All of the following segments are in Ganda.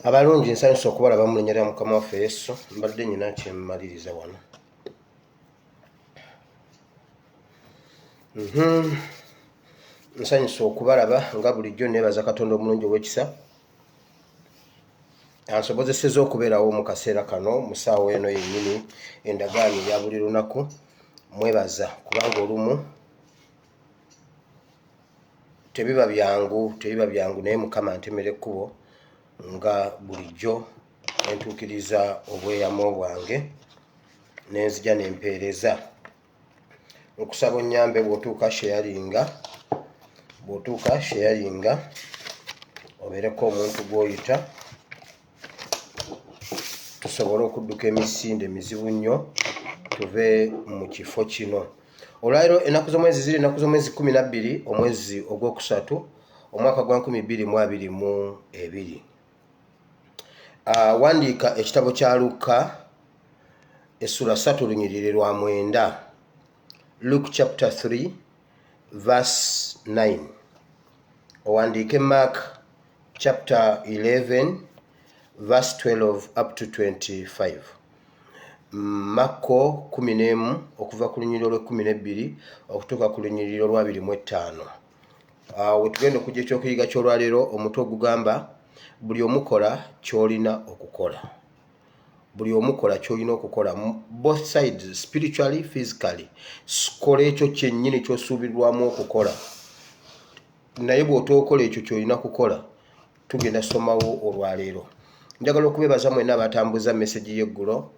Abalungi nsanyusa okubalaba mu linnya lya Mukama waffe Yesu. Mbadde nyina kyemmaliriza wano. Nsanyusa okubalaba nga bulijjo neebaza Katonda omulungi ow'ekisa ansobozesezza okubeerawo mu kaseera kano mu ssaawa eno yennyini endagaano ya buli lunaku. Mwebaza kubanga olumu tebiba byangu naye Mukama antemera ekkubo nga bulijjo entuukiriza obweyamo bwange nenzija nempeereza. Okusaba onnyambe bw'otuuka sharinga obeereko omuntu gw'oyita tusobole okudduka emisinde mizibu nnyo tuve mu kifo kino. Olwaliro ennaku z'omwezi ziri ennaku z'omwezi 12 omwezi ogwokusatu omwaka gwa 2022. Wandiika ekitabo kya Luka essula 3 lunyiriri lwa 9. Luke chapter 3 verse 9. Owandiike Mark chapter 11 verse 12 up to 25. Marko 11 okuva ku lunyiriri lwe 12 okutuuka ku lunyiriri lwa 25. Wetugenda okujja ekyokuyiga ky'olwaleero omutwe ogugamba bulyomu kola kyolina okukola. Bulyomu kola kyolina okukola, both sides, spiritually, physically. Kola ekyo kyennyini ky'osuubirwamu okukola. Naye bw'otookola ekyo kyolina kukola, tugenda somawo olwaleero. Njagala okubeebaza mwenna abatambuza message y'eggulo.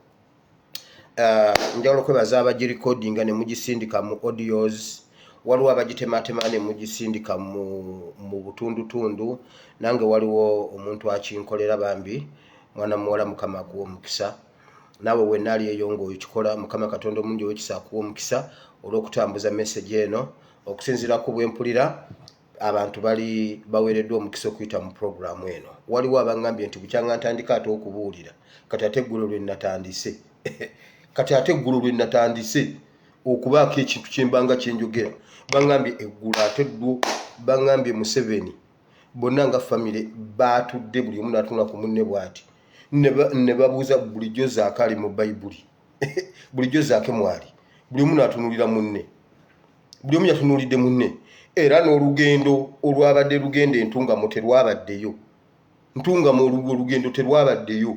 Njagala okwebaza abagirikodinga ne mugisindika mu audios. Waliwo abagitematema ne mugisindika mu butundutundu. Nange waliwo omuntu akinkolera bambi mwana muwala Mukama akuwa omukisa. Naawe wenna ali eyo ng'okikola Mukama Katonda omulungi ow'ekisa akuwa omukisa olw'okutambuza message eno. Okusinziira ku bwempulira abantu bali baweereddwa omukisa okuyita mu programu eno. Waliwo abangambye nti bukyanga ntandika ate okubuulira kati ate eggulu lwe natandise kati ate eggulu lwe natandise okubaako ekintu kyembanga kyenjogera. Bangambye eggulu ate ddwo, bangambye Museveni bonna nga famire baatudde buli omu n'atunula ku munne bw'ati ne babuuza bulijjo zaake ali mu Bayibuli bulijjo zaake mwali, buli omu n'atunulira munne, buli omu yatunulidde munne. Era n'olugendo olwabadde lugenda entungamo terwabaddeyo, ntungamo olugendo terwabaddeyo.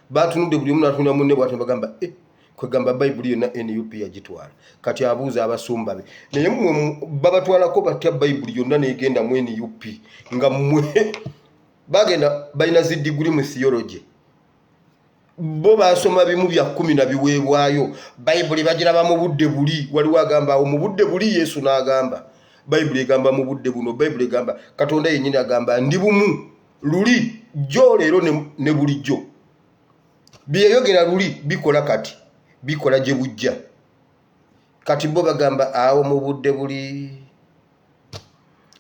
Batunudde buli omu n'atunulira munne bw'ati bagamba kwegamba Bayibuli yonna NUP yagitwala. Kati abuuza abasumba be, naye mmwe babatwalako batya Bayibuli yonna n'egenda mu NUP nga mmwe bagenda balina ziddiguli mu theology, bo basoma bimu bya 10 na biweebwayo. Bayibuli bagiraba mu budde buli. Waliwo agamba awo mu budde buli Yesu n'agamba. Bayibuli egamba mu budde buno. Bayibuli egamba Katonda yennyini agamba ndi bumu luli jjo leero ne bulijjo. Byeyogera luli bikola kati, bikola gye bujja. Kati bo bagamba awo mu budde buli.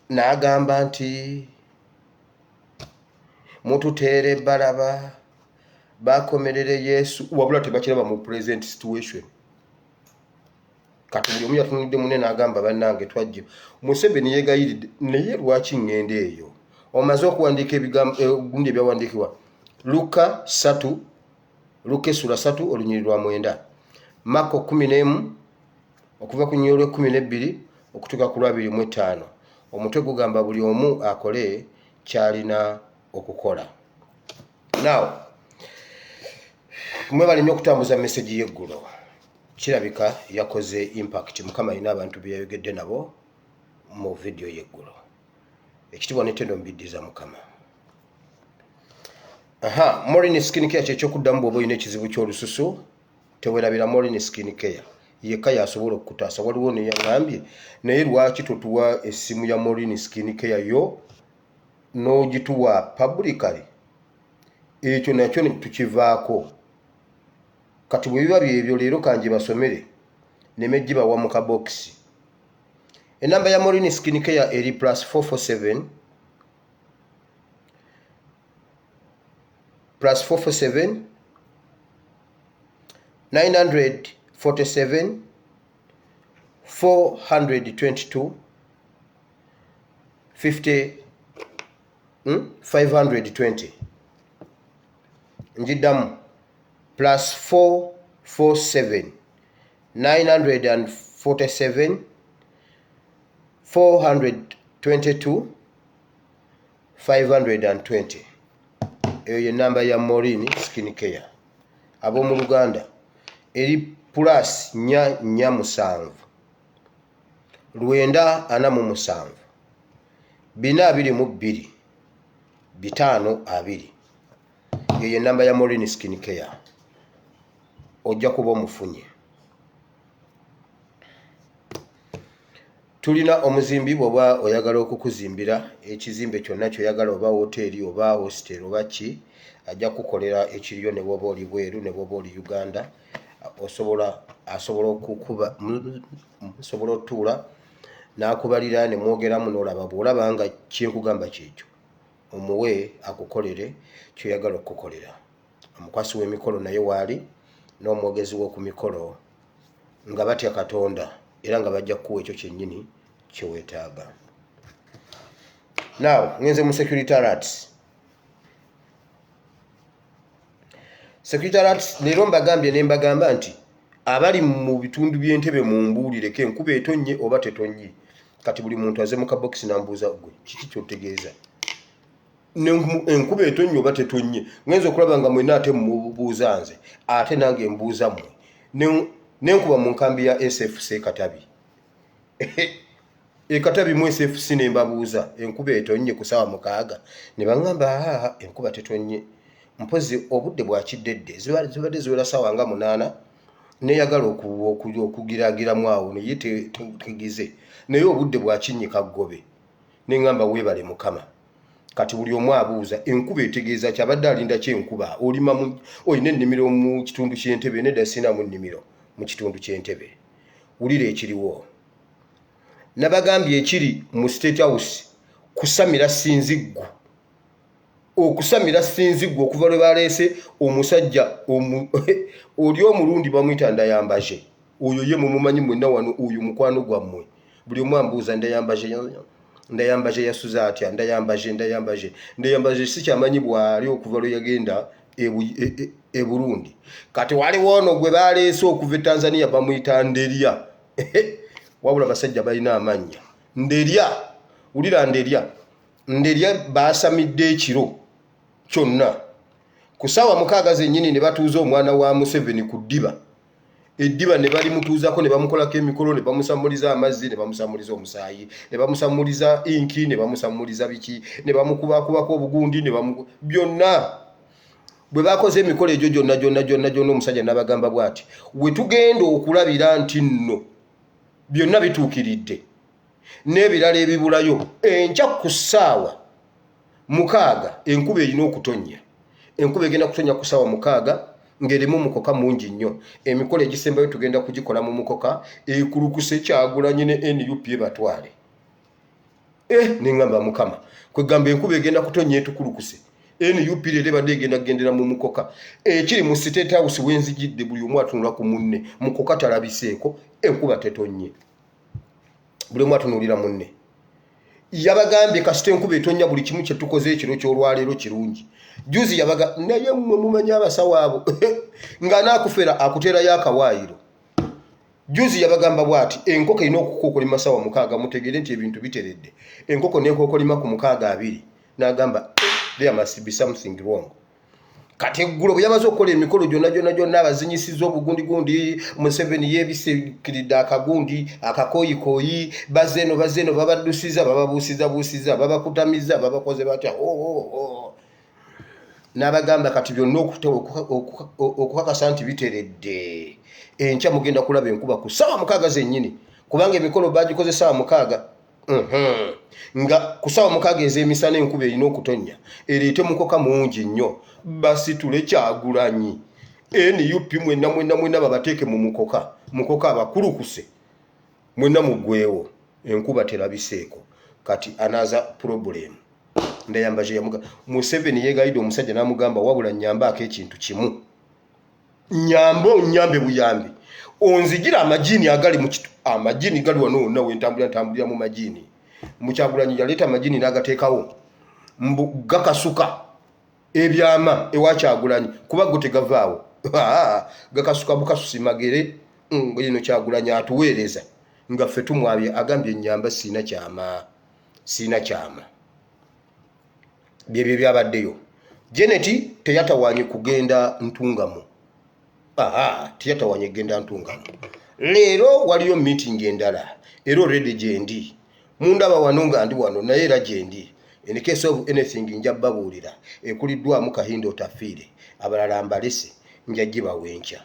N'agamba nti mututeere balaba bakomerere Yesu, wabula tebakiraba mu present situation. Kati buli omu yatunulidde munne n'agamba bannange twajje. Museveni yeegayiridde naye lwaki ngende eyo? Omaze okuwandiika ebigambo ebyawandiikibwa Luka 3, Luka essula 3 olunyiriri lwa 9, Marko 11 okuva ku nnyiriri lwe 12 okutuuka ku lwa 25. Omutwe gugamba buli omu akole kyalina okukola. Now, mwebale nnyo okutambuza message y'eggulo. Kirabika yakoze impact. Mukama alina abantu bye yayogedde nabo mu video y'eggulo. Ekitibwa n'ettendo mbiddiza Mukama. Morning skin care ky'ekyokuddamu bw'oba olina ekizibu ky'olususu teweerabira Morning skin care. yekka yasobola okutaasa. Waliwo ne yangambye naye lwaki totuwa essimu ya Morin Skin Care yo n'ogituwa publicly? Ekyo nakyo tukivaako. Kati bwe biba byebyo leero kanje basomere neme gibawa mu kabokisi. Enamba ya Morin Skin Care eri +447 947 422 520. Njidamu +447 947 422 520. Eyo ye namba ya Morin Skin Care. Abo mu Luganda eri +447 947 422 520. Eyo ye namba ya Morin Skin Care. Ojja kuba omufunye. Tulina omuzimbi bw'oba oyagala okukuzimbira ekizimbe kyonna kyoyagala, oba hoteri oba hostel oba ki, ajja kukolera ekiriyo ne bwoba oli bweru ne bwoba oli Uganda. Asobola otuula n'akubalira ne mwogeramu n'olaba. Bw'olaba nga kyenkugamba kyekyo, omuwe akukolere kyoyagala okukolera. Omukwasi w'emikolo naye waali n'omwogezi w'oku mikolo nga batya Katonda era nga bajja kuwa ekyo kyennyini kyeweetaaga. Now ngenze mu security alerts. Security alerts leero mbagambye ne mbagamba nti abali mu bitundu by'Entebbe mumbuulireko enkuba etonnye oba tetonnye. Kati buli muntu aze mu kabokisi n'ambuuza gwe kiki ky'otegeeza. Enkuba etonnye oba tetonnye. Ngenze okulaba nga mwenna ate mubuuza nze ate nange mbuuza mmwe. Nenkuba mu nkambi ya SFC Katabi. Katabi mu SFC ne mbabuuza enkuba etonnye ku ssaawa 6 ne baŋŋamba enkuba tetonnye. Mpozi obudde bwakiddedde zibadde ziwera ssaawa nga 8 neyagala okugiragiramu awo naye tegize, naye obudde bwakinnyika ggobe ne ŋŋamba weebale Mukama. Kati buli omu abuuza enkuba etegeeza kyabadde alinda kyenkuba. Olina ennimiro mu kitundu ky'Entebbe nedda sinamu nnimiro mu kitundu ky'Entebbe. Wulira ekiriwo. Nabagambye ekiri mu State House kusamira Sinziggu. Okusamira Sinziggu okuva lwe baleese omusajja oli omulundi bamuyita Ndayambaje. Oyo ye mumumanyi mwenna wano, oyo mukwano gwammwe. Buli omu ambuuza Ndayambaje yasuza atya, Ndayambaje si kyamanyi bwali okuva lwe yagenda e Burundi. Kati waliwo ono gwe baleese okuva e Tanzania bamuyita Nderya. Wabula basajja balina amannya. Nderya, wulira Nderya baasamidde ekiro kyonna. Ku ssaawa 6 zennyini ne batuuza omwana wa Museveni ku ddiba. Eddiba ne bali mutuuzako ne bamukolako emikolo, ne bamusamuliza amazzi, ne bamusamuliza omusaayi, ne bamusamuliza inki, ne bamusamuliza biki, ne bamukubakubako obugundi, byonna. Bwe bakoze emikolo egyo gyonna omusajja n'abagamba bw'ati, we tugenda okulabira nti nno byonna bituukiridde n'ebirala ebibulayo, enkya ku ssaawa 6 enkuba erina okutonnya. Enkuba egenda kutonnya ku ssaawa 6 ng'erimu mukoka mungi nnyo. Emikolo egisembayo tugenda kugikola mu mukoka, ekulukuse Kyagulanyi ne NUP batwale. Ne ŋŋamba Mukama, kwegamba enkuba egenda kutonnya etukulukuse. NUP leero badde egenda kugendera mu mukoka. Ekiri mu State House wenzijidde buli omu atunula ku munne. Mukoka talabiseeko, enkuba tetonnye. Buli omu atunuulira munne. Yabagambye kasita enkuba etonnya buli kimu kye tukoze ekiro ky'olwaleero kirungi. Juzi yabaga naye mmwe mumanyi abasawo abo nga naakufera akuteerayo akawaayiro. Juzi yabagamba bw'ati enkoko erina okukookolima ssaawa 6 mutegeere nti ebintu biteredde. Enkoko n'ekookolima ku 6:20 n'agamba there must be something wrong. Kati eggulo bwe yamaze okukola emikolo gyonna abazinyisiza obugundi Museveni yeebisekiridde akagundi akakoyikoyi bazeno babaddusiza bababuusiza babakutamiza babakoze batya. n'abagamba kati byonna okukakasa nti biteredde enkya mugenda kulaba enkuba ku ssaawa 6 zennyini kubanga emikolo bagikoze ssaawa 6 nga ku ssaawa 6 ez'emisana enkuba erina okutonnya ereete mukoka mungi nnyo basitule Kyagulanyi NUP mwenna babateeke mu mukoka abakulukuse mwenna muggwewo enkuba terabiseeko kati anaza problem ndayambaje yamuga Museveni yegayide omusajja namugamba wabula nyambaako ekintu kimu nyambe buyambi onzigira amajini agali mu kitu amajini gali wano nawe ntambulira mu majini mu Kyagulanyi yaleta amajini n'agateekawo gakasuka ebyama ewa Kyagulanyi kuba gutegavaawo gakasuka bukasusi magere ngino Kyagulanyi atuweereza nga ffe tumwabye agambye nyamba sina kyama byebyo byabaddeyo Jeneti teyatawanye kugenda Ntungamu teyatawanye genda Ntungamu leero waliyo meeting endala era already gyendi mundaba wano nga ndi wano naye era gyendi in case of anything nja babuulira ekuliddwamu Kahindo tafiire abalala mbalese nja gibawenkya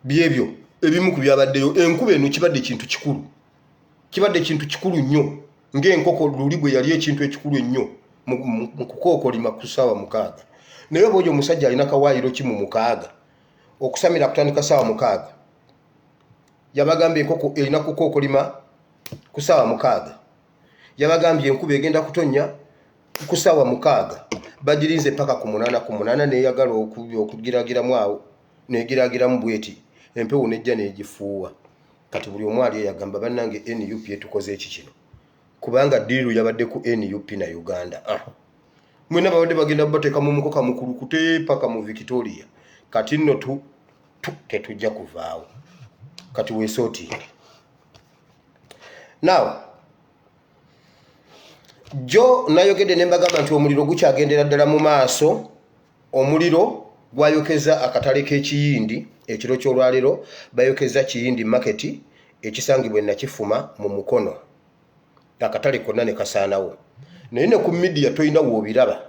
byebyo ebimu ku byabaddeyo enkuba eno kibadde kintu kikulu nnyo ng'enkoko luli bwe yali ekintu ekikulu ennyo mu kukookolima ku ssaawa 6 naye bw'oyo omusajja alina kawaayiro kimu 6 okusamira kutandika ssaawa 6 yabagambye enkoko erina kukookolima ku ssaawa 6 yabagambye enkuba egenda kutonnya ku ssaawa 6 bagirinze paka ku 8 neyagala okugiragiramu awo negiragiramu bweti empewo nejja negifuuwa kati buli omu ali yagamba bannange NUP etukoze eki kino kubanga diiru yabadde ku NUP na Uganda mwena babadde bagenda bateeka mu mukoka mukulu kute paka mu Victoria kati nno tetujja kuvaawo kati weesooti now jo nayogedde nembagamba nti omuliro gukyagendera ddala mu maaso omuliro gwayokeza akatale k'ekiyindi ekiro ky'olwaliro bayokeza kiyindi market ekisangibwa nakifuma mu Mukono akatale konna ne kasaanawo naye ne ku media toyina woobiraba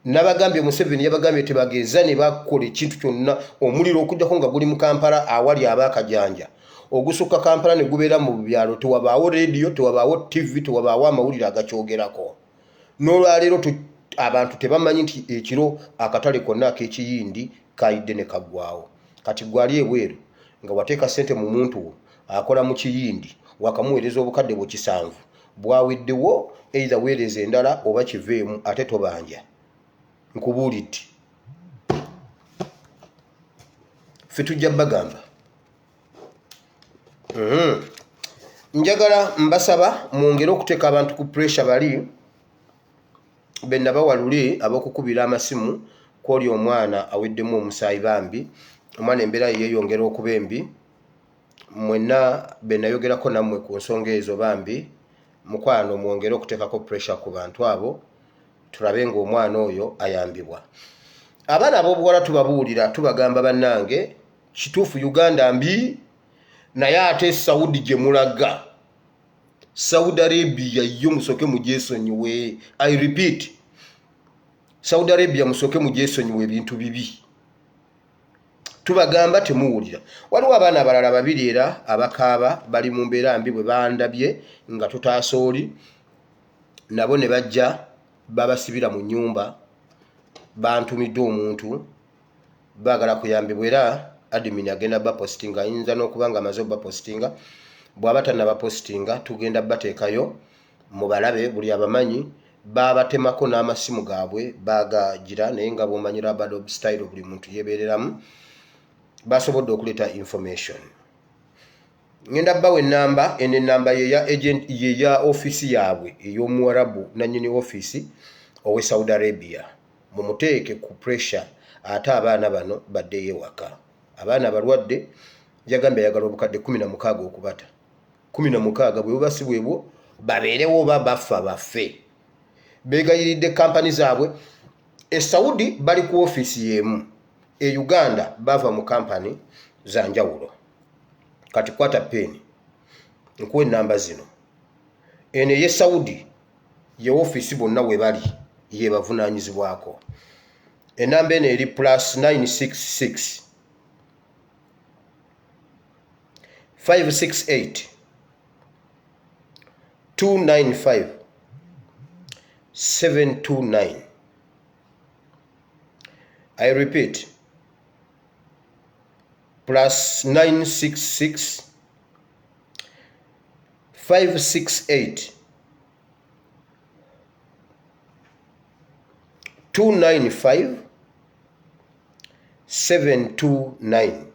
nabagambye Museveni yabagambye tebageza ne bakola ekintu kyonna omuliro okujjako nga guli mu Kampala awali abaakajanja ogusukka Kampala ne gubeera mu byalo tewabaawo radio tewabaawo TV tewabaawo amawulire agakyogerako n'olwaleero abantu tebamanyi nti ekiro akatale konna ak'ekiyindi kayidde ne kaggwawo kati gwali ebweru nga wateeka ssente mu muntu akola mu kiyindi wakamuweereza obukadde bwe 7 bwaweddewo either weereza endala oba kiveemu ate tobanja nkubuulidde ffe tujja bagamba njagala mbasaba mwongere okuteeka abantu ku pressure bali benna bawalule abokukubira amasimu kwoli omwana aweddemu omusaayi bambi omwana embeera yeeyongera okuba embi mwenna benayogerako nammwe ku nsonga ezo bambi mukwano mwongere okuteekako pressure ku bantu abo tulabe ng'omwana oyo ayambibwa abaana ab'obuwala tubabuulira tubagamba bannange kituufu Uganda mbi naye ate Saudi gye mulaga Saudi Arabia yo musoke mugyesonyiwe I repeat Saudi Arabia musoke mugyesonyiwe ebintu bibi tubagamba temuwulira waliwo abaana abalala babiri era abakaaba bali mu mbeera mbi bwe bandabye nga tutaasooli nabo ne bajja babasibira mu nnyumba bantumidde omuntu baagala kuyambibwa era admin agenda bapostinga ayinza n'okubanga amaze bapostinga bw'aba tannabapostinga tugenda bateekayo mu balabe buli abamanyi babatemako n'amasimu gaabwe bagagira naye nga bw'omanyira Adobe style buli muntu yeebereramu basobodde okuleeta information ngenda bawe enamba eno enamba yeya agent yeya office yaabwe ey'omuwarabu nannyini office owe Saudi Arabia mumuteeke ku pressure ate abaana bano baddeyo ewaka abaana balwadde yagambye ayagala obukadde 16 okubata 16 bwe bubasibwebwo babeerewo oba bafa baffe beegayiridde kampani zaabwe Saudi bali ku office yemu Uganda bava mu kampani za njawulo kati kwata peni nkuwe namba zino eno ye Saudi ye office bonna we bali ye bavunanyizibwako. Enamba eno eri +966 568 295 729. I repeat, +966 568 295 729.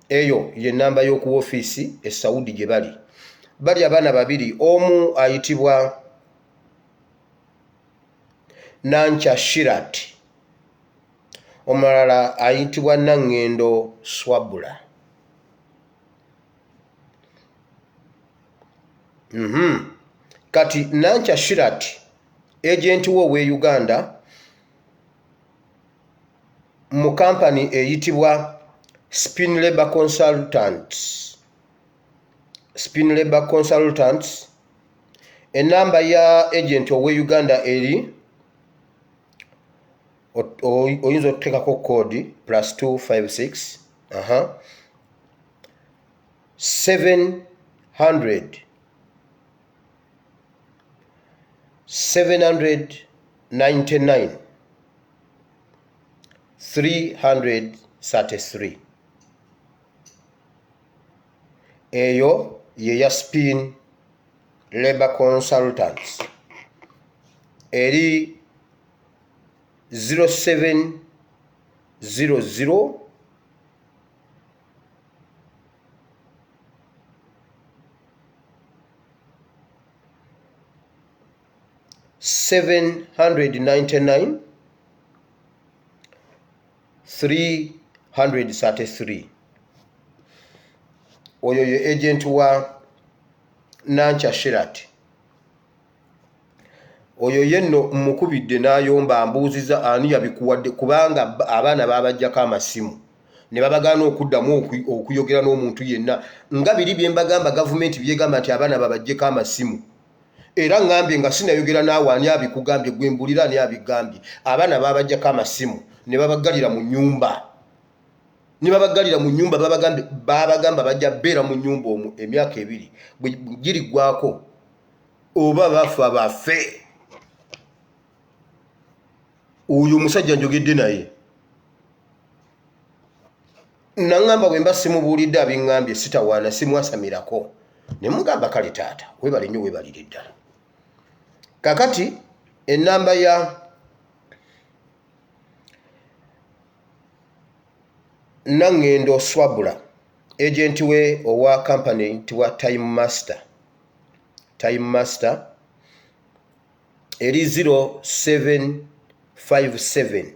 Eyo ye namba y'oku office e Saudi gye bali. Bali abaana babiri, omu ayitibwa Nancha Shirat, omulala ayitibwa Nangendo Swabula. Kati Nancha Shirat agent we Uganda mu company eyitibwa Spin Labor Consultants. Spin Labor Consultants. Enamba ya agent we Uganda eri oyinza okuteekako kodi +256 700 799 333. Eyo ye ya Spin Labor Consultants. Eri 0700 799 333. Oyo ye agent wa Nancha Shirat. Oyo yenno mukubidde n'ayomba ambuuziza ani yabikuwadde, kubanga abaana babajjako amasimu ne babagaana okuddamu okuyogera n'omuntu yenna. Nga biri bye mbagamba gavumenti byegamba nti abaana babajjeko amasimu. Era ngambye nga sinayogera naawe ani abikugambye, gwe mbulira ani abigambye. Abaana babajjako amasimu ne babagalira mu nnyumba. Ne babagalira mu nnyumba, babagamba bajja beera mu nnyumba omwo emyaka 2 bwe giriggwako oba bafa bafe. Oyo omusajja njogedde naye. Nangamba bwe mba simubuulidde abiŋŋambye sitawaana simwasamirako. Ne mugamba kale taata webale nnyo webalire ddala. Kakati enamba ya Nangendo Swabula, agent we owa company tiwa Time Master. Time Master eri 0757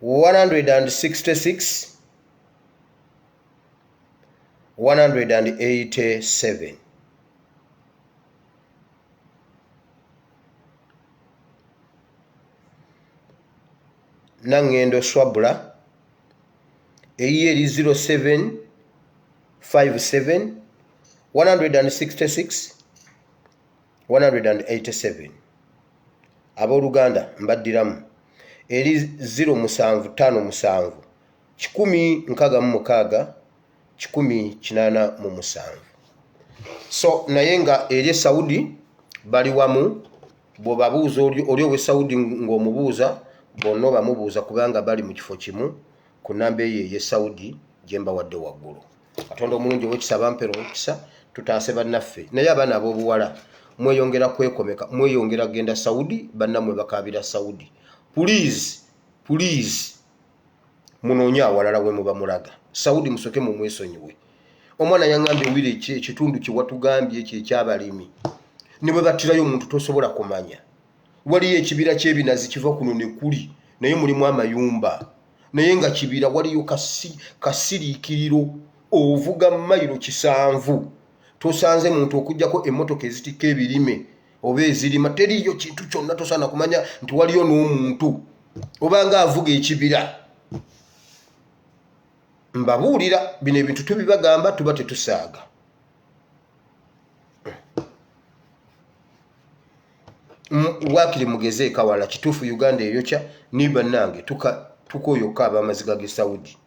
166 187. Nangendo Swabula eri 0757 166 187. Abooluganda mbaddiramu eri 0757 166 187. So naye nga eri Saudi bali wamu. Bw'obabuuza oli owe Saudi ng'omubuuza bonna bamubuuza kubanga bali mu kifo kimu ku namba eyo ye Saudi gye mbawadde waggulu. Katonda omulungi ow'ekisa mpeera omukisa tutaase bannaffe. Naye abaana ab'obuwala mweyongera kwekomeka, mweyongera genda Saudi, bannammwe bakaabira Saudi. Please munoonye awalala we muba mulaga. Saudi musoke mu mwesonyiwe. Omwana yangambye wiri ekitundu kye watugambye ekyo ekyabalimi. Ne bwe battirayo omuntu tosobola kumanya. Waliyo ekibira ky'ebinazi kiva kuno ne kuli, naye mulimu amayumba. Naye nga kibira waliyo kasiriikiriro ovuga mayiro 7 tosanze muntu okujjako emmotoka ezitika ebirime oba ezirima. Teriyo kintu kyonna tosaana kumanya nti waliyo n'omuntu obanga avuga ekibira. Mbabuulira bino ebintu tubibagamba tuba tetusaaga. wakiri mugeze kawala kitufu Uganda eyokya ni bannange tukoyoka abamaziga ge Saudi.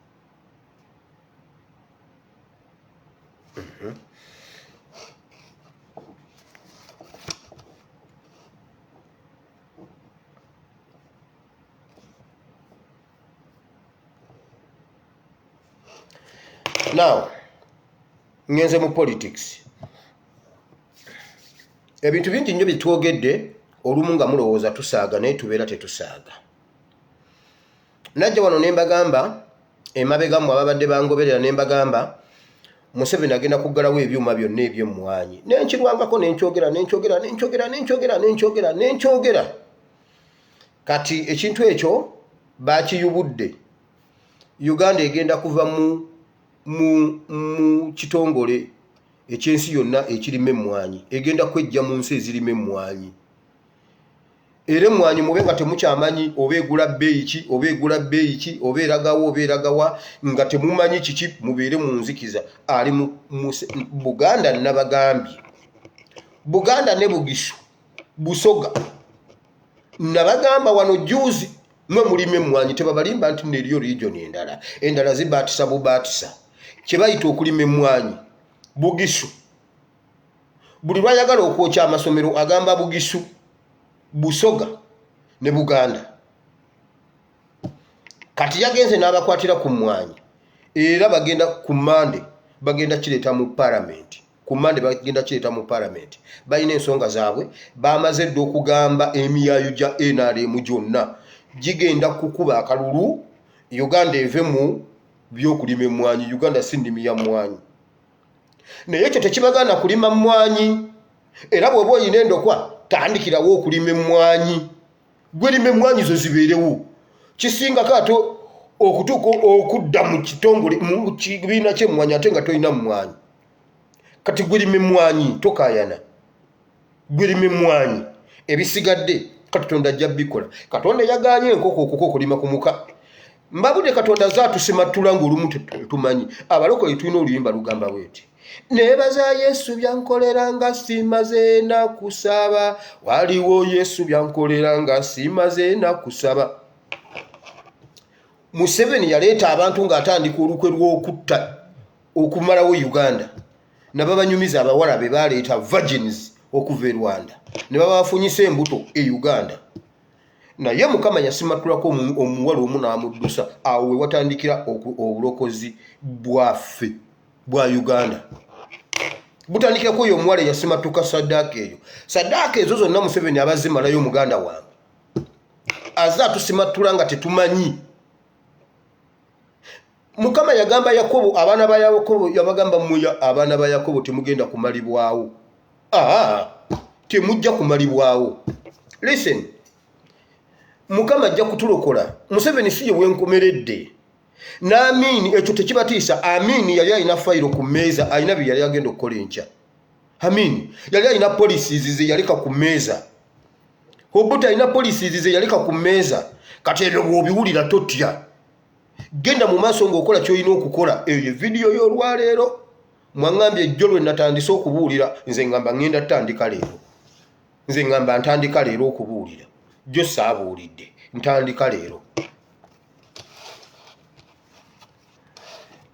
Now, ngenze mu politics. Ebintu bingi nnyo bitwogedde olumu nga mulowooza tusaaga naye tubeera tetusaaga. Najja wano ne mbagamba emabega mmwe ababadde bangoberera ne mbagamba Museveni agenda kuggalawo ebyuma byonna eby'emmwanyi. Nenkirwangako nenkyogera. Kati ekintu ekyo bakiyubudde. Uganda egenda kuva mu kitongole ekyensi yonna ekirime emmwanyi. Egenda kwejja mu nsi ezirime emmwanyi. Era emmwanyi mube nga temukyamanyi oba egula bbeeyi ki, oba eragawa nga temumanyi kiki, mubeere mu nzikiza. Ali mu Buganda nabagambye. Buganda ne Bugisu, Busoga. Nabagamba wano juzi mwe mulime emmwanyi tebabalimba nti neriyo region endala. Endala zibaatisa bubaatisa. Kye bayita okulima emmwanyi. Bugisu. Buli lwayagala okwokya amasomero agamba Bugisu, Busoga ne Buganda. Kati yagenze n'abakwatira ku mmwanyi. Era bagenda ku Mande bagenda kireeta mu parliament. Balina ensonga zaabwe bamaze dde okugamba emiyaayu gya NRM gyonna gigenda kukuba akalulu Uganda eve mu byokulima emmwanyi. Uganda si nnimi ya mmwanyi. Naye ekyo tekibagaana kulima mmwanyi. Era bw'oba oyina endokwa tandikirawo okulima emmwanyi. Gwe lima emmwanyi zo zibeerewo. Kisingako ate okutuuka okudda mu kitongole mu kibiina ky'emmwanyi ate nga tolina mmwanyi. Kati gwe lima emmwanyi tokaayana. Gwe lima emmwanyi. Ebisigadde Katonda ajja bikola. Katonda yagaanye enkoko okulima ku muka. Mbabudde Katonda zaatusimattula ng'olumu tumanyi. Abalokole tulina oluyimba lugamba bweti. Nebaza Yesu byankolera nga simaze na kusaba. Waliwo Yesu byankolera nga simaze na kusaba. Museveni yaleeta abantu ng'atandika olukwe lw'okutta okumalawo Uganda. Nababanyumiza abawala be baleeta virgins okuva e Rwanda. Ne babafunyisa embuto e Uganda. Naye Mukama yasimatulako omuwala omu n'amuddusa. Awo we watandikira obulokozi bwaffe bwa Uganda. Butandikirako oyo omuwala yasimatuka saddaaka eyo. Saddaaka ezo zonna Museveni abazimalayo muganda wange. Aza atusimatula nga tetumanyi. Mukama yagamba Yakobo, abaana ba Yakobo yabagamba muya abaana ba Yakobo temugenda kumalibwawo. Temujja kumalibwawo. Listen. Mukama ajja kutulokola. Museveni si ye wenkomeredde. N'Amini ekyo tekibatiisa. Amini yali alina fayiro ku mmeeza, alina bye yali agenda okukola enkya. Amini yali alina policies ze yaleka ku mmeeza. Obuta alina policies ze yaleka ku mmeeza. Kati ebyo bw'obiwulira totya. Genda mu maaso ng'okola ky'olina okukola. Eyo vidiyo y'olwaleero mwangambye ejjo lwe natandise okubuulira. Nze ngamba ngenda ntandika leero okubuulira. Jjo saabuulidde ntandika leero.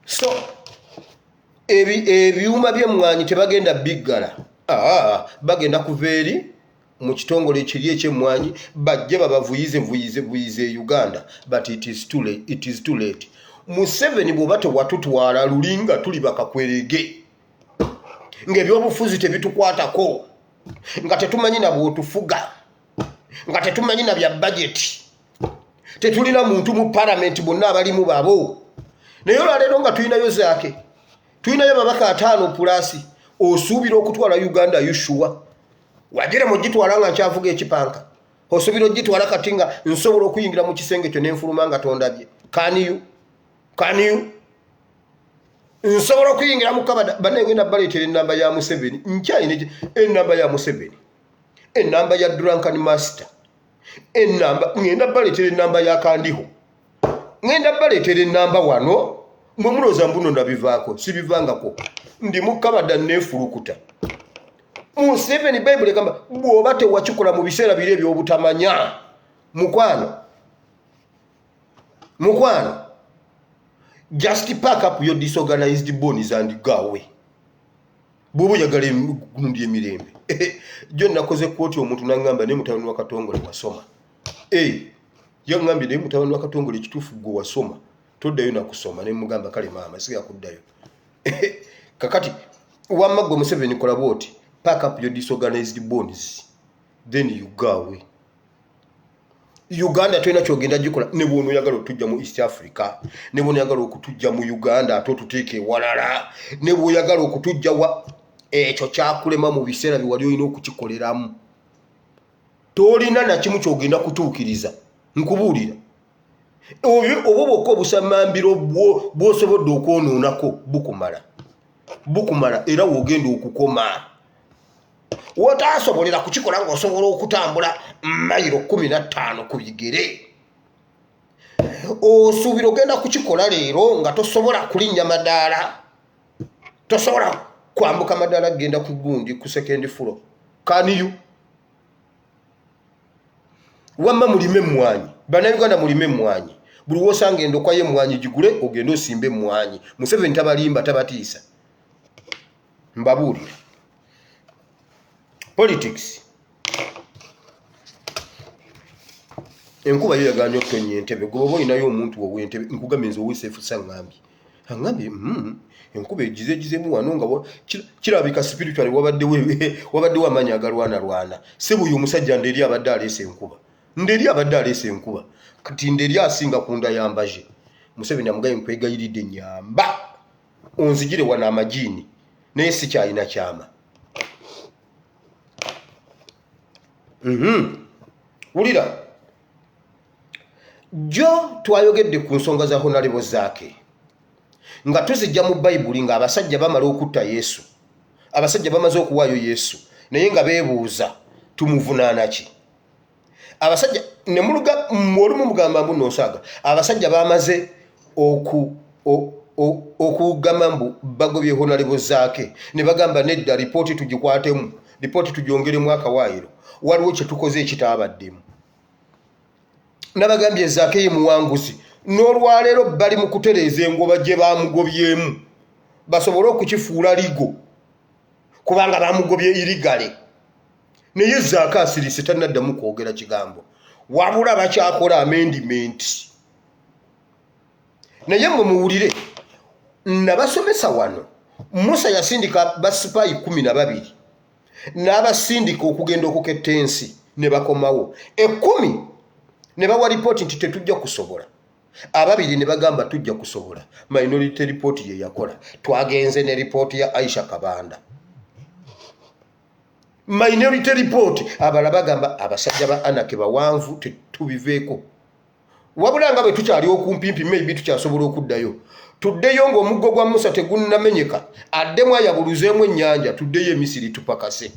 So ebyuma by'emmwanyi tebagenda biggala. Bagenda kuva eri mu kitongole ekiri eky'emmwanyi bajje babavuyize Uganda. But it is too late. Museveni bw'oba tewatutwala lulinga tuli bakakwerege. Ng'ebyobufuzi tebitukwatako. Nga tetumanyi na bw'otufuga. Nga tetumanyi na bya budget. Tetulina muntu mu parliament bonna abalimu babo. Naye olwaleero nga tulinayo zaake. Tulinayo babaka 5 plus. Osuubira okutwala Uganda yushuwa. Wagire mugitwala nga nkyavuga ekipanka. Osuubira ogitwala kati nga nsobola okuyingira mu kisenge kyo n'enfuluma nga tondabye. Can you? Nsobola okuyingira mu kabada banengenda baleetera ennamba ya Museveni. Nkyayina ennamba ya Museveni. Ennamba ya Drunken Master. Ngenda baleetera ennamba ya Kandiho. Ngenda baleetera ennamba wano. Mwe mulooza mbuno nabivaako. Sibivangako. Ndi mu kabada neefulukuta. Museveni Bible egamba bw'oba tewakikola mu biseera biri ebyobutamanya mukwano just pack up your disorganized bones and go away. Bw'oba oyagala gundi emirembe jo nakoze kwoti omuntu nangamba ne mutawani wa Katongole wasoma yangambye ne mutawani wa Katongole kituufu gwe wasoma toddayo nakusoma ne mugamba kale maama siga kuddayo kakati wamma gwe Museveni kola bwoti pack up your disorganized bones then you go away. Uganda twena kyogenda gikola ne bwono yagala otujja mu East Africa ne bwono yagala okutujja mu Uganda ato tuteeke walala ne bwo yagala okutujja wa ekyo kyakulema mu biseera biwali olina okukikoleramu tolina na kimu kyogenda kutuukiriza nkubuulira obo bwokka obusamambiro bw'osobodde okwonoonako bukumala era wogenda okukoma wotasobolera kukikola ng'osobola okutambula mayiro 15 ku bigere osuubira ogenda kukikola leero nga tosobola kulinnya madaala tosobola kwambuka madaala genda ku gundi ku second floor kaniyo wamma mulime mmwanyi bannayuganda mulime mmwanyi buli wosanga endokwa y'emmwanyi gigule ogenda osimbe mmwanyi Museveni tabalimba tabatiisa mbabuulira politics enkuba yo yaganya okutonya entebe gwe oyinayo omuntu ow'entebe nkugambye nze ow'eseefusa ngambye enkuba egizegizemu wano nga kirabika spiritually wabaddewo amaanyi agalwana si buyo omusajja nderi abadde aleese enkuba kati nderi asinga kunda yambaje Museveni amugaye nkwegayiridde nyamba onzigire wana amajiini naye si kyalina kyama wulira jo twayogedde ku nsonga za honorable zaake nga tuzijja mu Bayibuli nga abasajja bamala okutta Yesu abasajja bamaze okuwaayo Yesu naye nga beebuuza tumuvunaana ki abasajja ne muluga olumu mugamba mbunosaaga abasajja bamaze okugamba mbu bagobye honorable zaake ne bagamba nedda ripooti tugikwatemu ripooti tugyongeremu akawaayiro waliwo kye tukoze ekitaabaddemu nabagambye zaake ye muwanguzi n'olwaleero bali mu kutereeza engoba gye baamugobyemu basobole okukifuula ligo kubanga baamugobye irigale naye zaake asirise tannaddamu kwogera kigambo wabula bakyakola amendimenti naye mwe muwulire nabasomesa wano Musa yasindika basipaayi 12 n'abasindika okugenda okuketta ensi ne bakomawo 10 ne bawa ripooti nti tetujja kusobola 2 ne bagamba tujja kusobola minority report ye yakola twagenze ne ripooti ya Aisha Kabanda minority report abala bagamba abasajja ba Anake bawanvu tetubiveeko wabula nga bwe tukyali okumpimpi maybe tukyasobola okuddayo tuddeyo ng'omuggo gwa Musa tegunnamenyeka addemu ayabuluzeemu ennyanja tuddeyo emisiri tupakase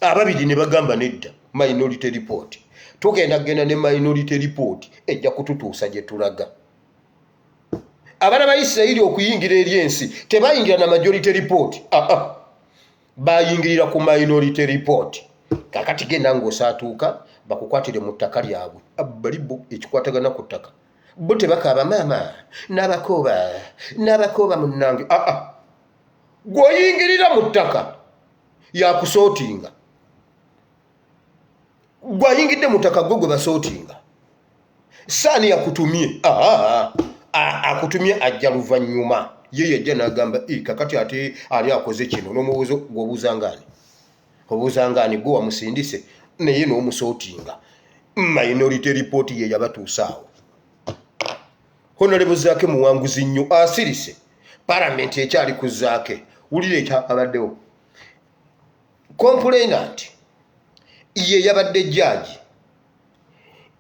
2 ne bagamba nedda minority report tugenda ne minority report ejja kututuusa gye tulaga abaana ba Isirayiri okuyingira eri ensi tebayingira na majority report bayingirira ku minority report kakati genda ng'osaatuuka bakukwatire mu ttaka lyabwe bali bo ekikwatagana ku ttaka bo tebakaaba maama n'abakooba munnange gw'oyingirira mu ttaka yakusootinga gw'ayingidde mu ttaka gwe basootinga saani yakutumye akutumye ajja luvannyuma ye yajja n'agamba kakati ate ali akoze kino n'omubuuzo gw'obuuzangaani gwe wamusindise naye n'omusootinga minority report ye yabatuusaawo honorable zaake muwanguzi nnyo asirise parliament ekyali ku zaake wulira ekyabaddewo complainant ye yabadde judge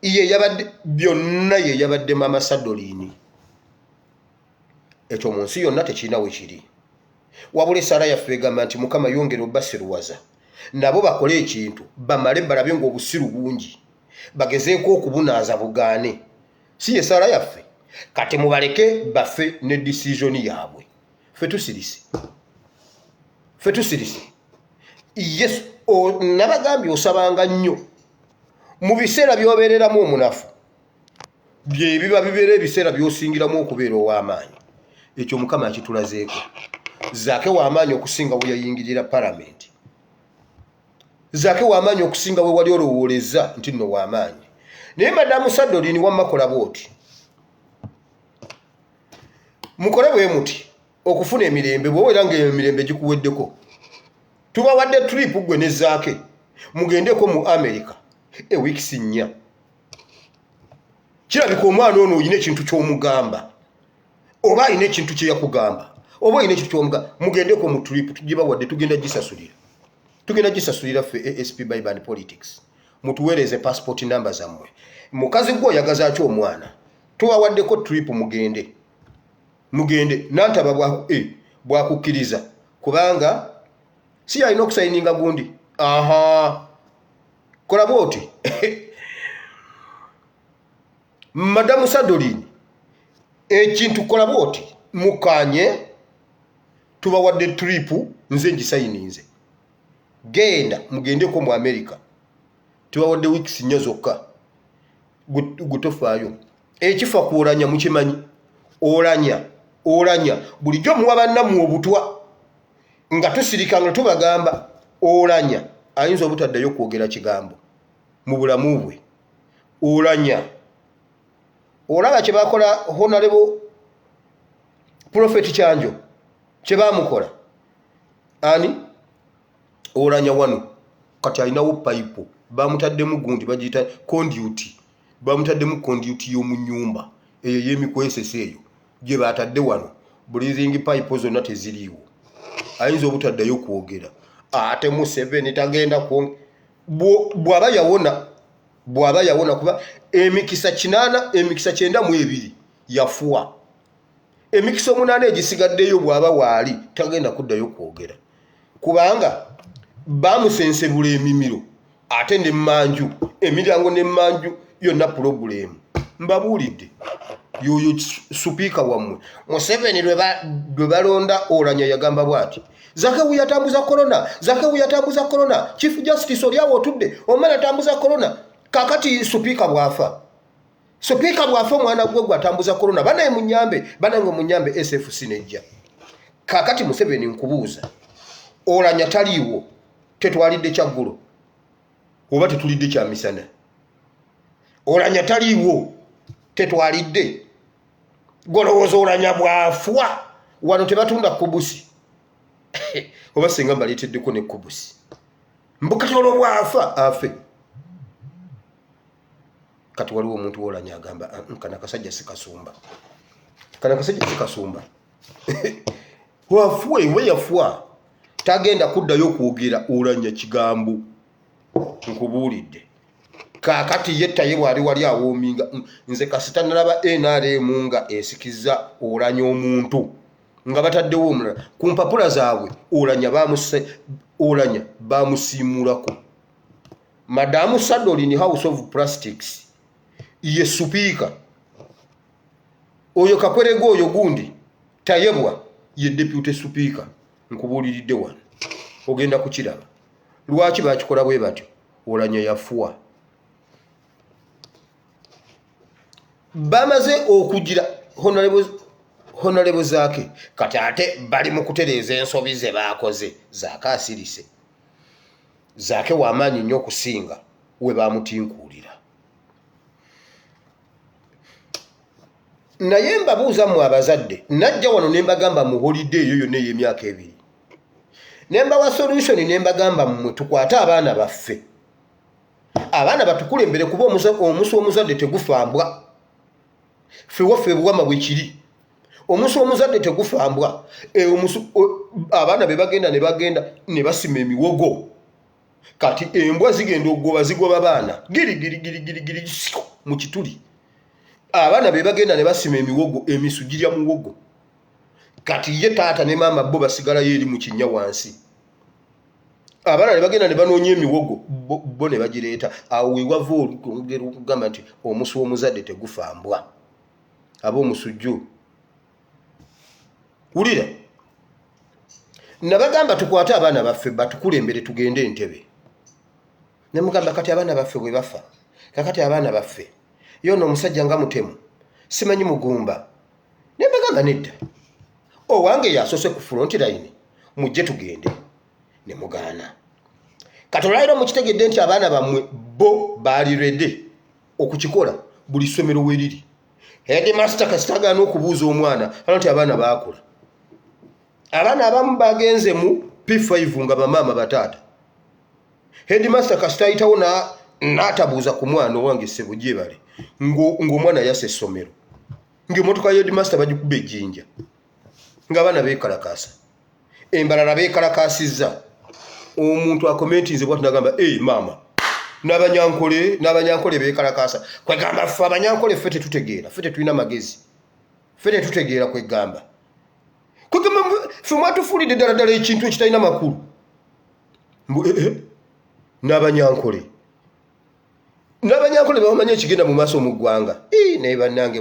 ye yabadde byonna ye yabadde mama Sadolini ekyo mu nsi yonna tekirina we kiri wabula essala yaffe egamba nti Mukama yongera obbasiruwaza nabo bakole ekintu bamale balabe ng'obusiru bungi bagezeeko okubunaaza bugaane si essala yaffe kati mubaleke baffe ne decision yaabwe ffe tusirise yes nabagambye osabanga nnyo mu biseera byobeereramu omunafu bye biba bibeera ebiseera byosingiramu okubeera ow'amaanyi ekyo mukama akitulazeeko zaake w'amaanyi okusinga bwe yayingirira palamenti zaake w'amaanyi okusinga bwe wali olowooleza nti nno w'amaanyi naye madamu Sadolini wamma kola bw'oti mukole bwe muti okufuna emirembe bw'obeera ng'emirembe gikuweddeko tubawadde trip gwe ne zaake mugendeko mu America ewiikisi 4 kirabika omwana ono oyina ekintu ky'omugamba oba ayina ekintu kye yakugamba oba oyina ekintu ky'omugamba mugendeko mu trip tugibawadde tugenda gisasulira ffe ASP Bible and Politics mutuweereze passport number zammwe mukazi gwe oyagaza ki omwana tubawaddeko trip mugende nantaba bwakukkiriza kubanga si alina okusayininga gundi kola bwoti madamu Sadolini ekintu kola bwoti mukanye tubawadde trip nze ngisayininze genda mugendeko mu America tubawadde weeks 4 zokka gutofaayo ekifa kuolanya mukimanyi olanya bulijjo muwa bannammwe obutwa nga tusirika nga tubagamba olanya ayinza obutaddayo kwogera kigambo mu bulamu bwe olanya olaba kye bakola Honorable Prophet Kyanjo kye baamukola ani olanya wano kati alinawo pipe bamutaddemu gundi bagiyita conduit bamutaddemu conduit y'omu nnyumba eyo y'emikwesese eyo gye batadde wano breathing pipe zonna teziriiwo ayinza obutaddayo kwogera ate mu 7 tagenda bw'aba yawona kuba emikisa 9 yafuwa emikisa 8 egisigaddeyo bw'aba waali tagenda kuddayo kwogera kubanga bamusensebula emimiro ate n'emmanju emiryango n'emmanju yonna pulogulemu mbabuulidde yoyo supiika wammwe Museveni lwe balonda olanya yagamba bw'ati Zake wuyatambuza corona Chief Justice oli awo otudde omala atambuza corona kakati supiika bwafa omwana gwe atambuza corona banange munyambe SFC nejja kakati Museveni nkubuuza olanya taliiwo tetwalidde kyaggulo oba tetulidde kyamisana olanya taliiwo tetwalidde golowooza olanya bwafwa wano tebatunda kubusi oba singa mbaleeteddeko ne kubusi mbukatolo bwafa afe kati waliwo omuntu wolanya agamba kana kasajja sikasumba wafuwe yafuwa tagenda kuddayo kwogera olanya kigambo nkubuulidde kakati yettaye wali awoominga nze kasita nalaba NRM nga esikiza olanya omuntu nga bataddewo omulala ku mpapula zaabwe olanya bamusiimulako madamu Sadolini House of Plastics ye supiika oyo kakwerego oyo gundi tayebwa ye deputy supiika nkubuuliridde wano ogenda kukiraba lwaki bakikola bwe batyo olanya yafuwa bamaze okugira honorable zaake kati ate bali mu kutereeza ensobi ze baakoze zaake asirise zaake w'amaanyi nnyo okusinga we baamutinkuulira naye mbabuuza mmwe abazadde najja wano ne mbagamba mu holiday eyo yonna ey'emyaka 2 ne mbawa solution ne mbagamba mmwe tukwate abaana baffe abaana batukulembere kuba omusu omuzadde tegufambwa ffe buwama bwe kiri omusu omuzadde tegufambwa abaana be bagenda ne basima emiwogo kati embwa zigenda zigoba baana giri mu kituli abaana be bagenda ne basima emiwogo emisu girya muwogo kati ye taata ne maama bo basigalayo eri mu kinnya wansi abaana ne bagenda ne banoonya emiwogo bo ne bagireeta awo wewava olugero okugamba nti omusu omuzadde tegufambwa aba omusujju wulira nabagamba tukwate abaana baffe batukulembere tugende Entebbe. Ne mugamba kati abaana baffe bwe bafa. Kakati abaana baffe. Yo no musajja nga Mutemu. Simanyi Mugumba. Ne mbagamba nedda. Wange yasose ku front line. Mujje tugende. Ne mugaana. Katolairo mukitegedde nti abaana bammwe bo bali ready okukikola buli ssomero weriri. Headmaster kasitagaana okubuuza omwana nti abaana baakula. Abaana abamu bagenze mu P5 nga bamaama bataata. Headmaster kasitayitawo n'atabuuza ku mwana owange Ssebujje bale ng'omwana yase essomero. Ng'emmotoka ya headmaster bagikuba ejjinja. Ng'abaana beekalakaasa. Embalala beekalakaasizza. Omuntu akomentinze bw'ati n'agamba maama n'abanyankole beekalakaasa. Kwegamba ffe abanyankole ffe tetutegeera. Ffe tetulina magezi. Ffe tetutegeera kwegamba. Kwegamba ffe mwatufuulidde ddala ekintu ekitalina makulu. N'abanyankole bamanyi ekigenda mu maaso mu ggwanga. Naye bannange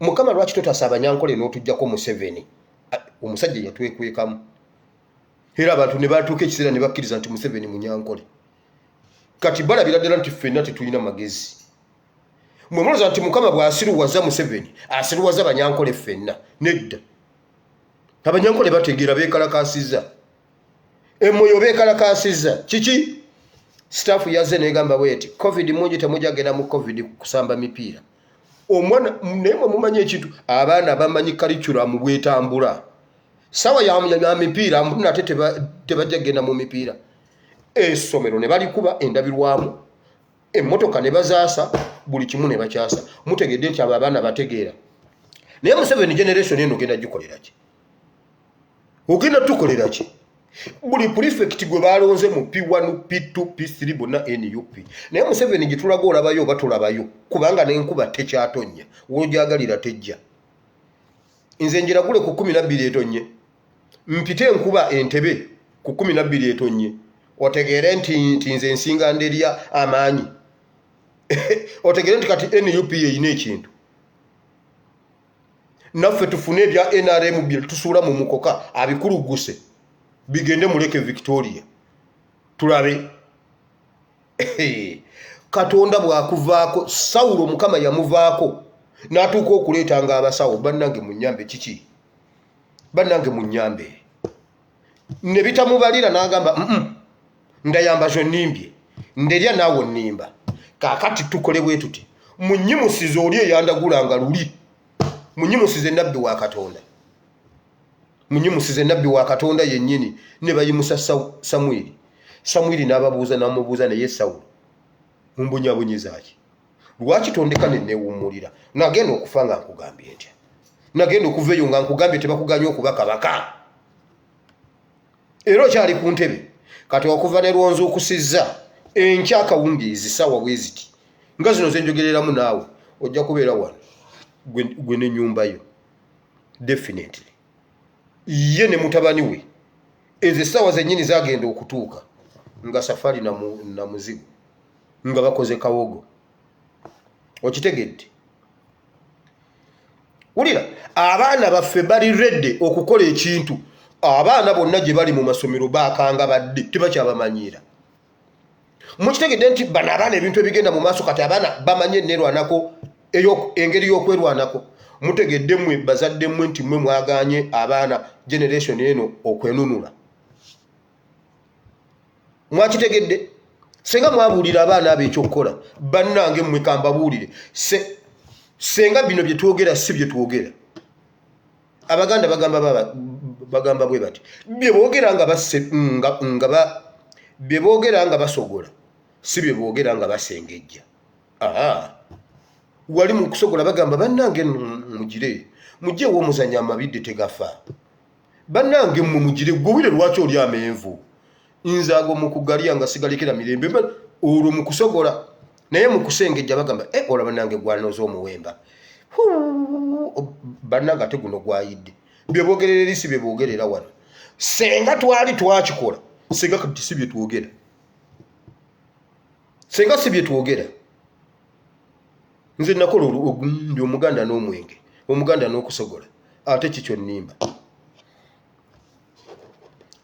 Mukama lwaki totasa abanyankole n'otuggyako Museveni? Omusajja yatwekwekamu. Era abantu ne batuuka ekiseera ne bakkiriza nti Museveni munyankole. Kati balabira ddala nti ffenna tetulina magezi. Mwe mulowooza nti Mukama bw'asiruwaza Museveni asiruwaza abanyankole ffenna. Nedda. Abanyankole bategeera beekalakaasizza. Emoyo beekalakaasizza. Kiki? Staff yazze n'egamba bweti COVID mungi temujagenda mu COVID kusamba mipiira. Omwana naye mumanyi ekintu abaana bamanyi curriculum bwetambula. Sawa ya mipiira nate tebajagenda mu mipiira. Essomero ne balikuba endabirwamu. Emmotoka ne bazaasa buli kimu ne bakyasa. Mutegedde nti abo abaana bategeera. Naye Museveni generation eno genda gikolera ki? Ogenda tukolera ki? Buli prefect gwe balonze mu P1, P2, P3 bonna NUP. Naye Museveni gitulaga olabayo batulabayo kubanga n'enkuba tekyatonnya. Wojagalira tejja. Nze njiragule ku 12 etonye. Mpite enkuba Entebbe ku 12 etonye. Otegeere nti nze nsinga nderya amaanyi. Otegeere nti kati NUP yeyina ekintu. Naffe tufune ebya NRM bye tusuula mu mukoka abikuluguse. Bigende muleke Victoria. Tulabe. Katonda bwakuvaako Saulo Mukama yamuvaako. N'atuuka okuleetanga abasawo bannange munnyambe kiki? Bannange munnyambe. Ne bitamubalira n'agamba ndayamba zo nnimbye. Nderya naawe nnimba. Kaakati tukole bwe tuti. Munyimusize oli eyandagulanga luli. Munyimusize nabbi wa Katonda. Munyimusize nabbi wa Katonda yennyini ne bayimusa Samwiri. Samwiri n'ababuuza n'amubuuza naye Sawulo. Mumbunyaabunyizaaki. Lwaki tondeka ne neewummulira? Nagenda okufa nga nkugambye ntya. Nagenda okuveeyo nga nkugambye tebakuganya okuba kabaka. Era okyali ku ntebe. Kati okuva ne lwonzuukusizza enkya akawungeezi ssaawa bwe ziti. Nga zino ze njogereramu naawe ojja kubeera wano. Gwe n'ennyumba yo. Definitely. Ye ne mutabani we. Ezo essaawa zennyini zaagenda okutuuka. Nga safari na muzigo. Nga bakoze kawogo. Okitegedde. Wulira, abaana baffe bali redde okukola ekintu. Abaana bonna gye bali mu masomero baakanga badde tebakyabamanyiira. Mukitegedde nti bano abaana ebintu ebigenda mu maaso kati abaana bamanye nerwanako engeri y'okwerwanako. Mutegedde mmwe bazadde mmwe nti mmwe mwaganye abaana generation eno okwenunula. Mwakitegedde? Senga mwabuulira abaana abo ekyokukola bannange mmwe kambabuulire. Senga bino bye twogera si bye twogera. Abaganda bagamba bwe bati. Bye boogera nga basogola. Si bye boogera nga basengejja. Wali mu kusogola bagamba bannange mugire. Mujje w'omuzanya amabidde tegafa. Bannange mmwe mugire gwowire lwaki oli amenvu. Nzaago mu kugalya nga sigalekera mirembe. Olwo mu kusogola. Naye mu kusengejja bagamba olaba nange gwanoza omuwemba. Bannange ate guno gwayidde. Bye boogerera eri si bye boogerera wano. Senga twali twakikola. Senga kati si bye twogera. Senga si bye twogera. Nze nakola ndi Omuganda n'omwenge. Omuganda n'okusogola. Ate kikyo nnimba.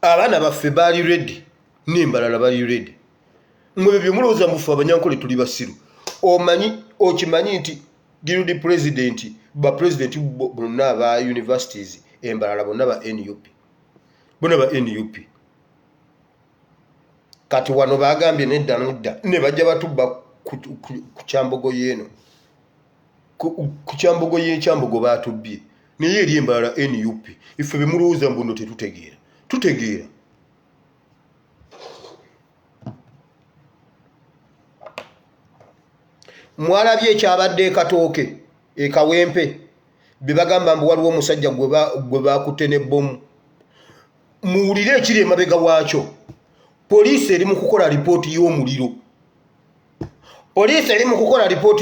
abaana baffe baali ready n'embalala bali ready mwe byo mulowooza mufu abanyankole tuli basiru okimanyi nti guild president ba president bonna ba universities embalala bonna ba NUP kati wano bagambye nedda ne bajja batubba ku kyambogo yeeno ku kyambogo y'ekyambogo batubbye naye eri embalala NUP ife bemulowooza mbuno tutegeera mwalabye ekyabadde ekatooke ekawempe bebagamba mbu waliwo omusajja gwe bakutte n'ebbomu muwulire ekiri emabega waakyo poliisi eri mu kukola lipooti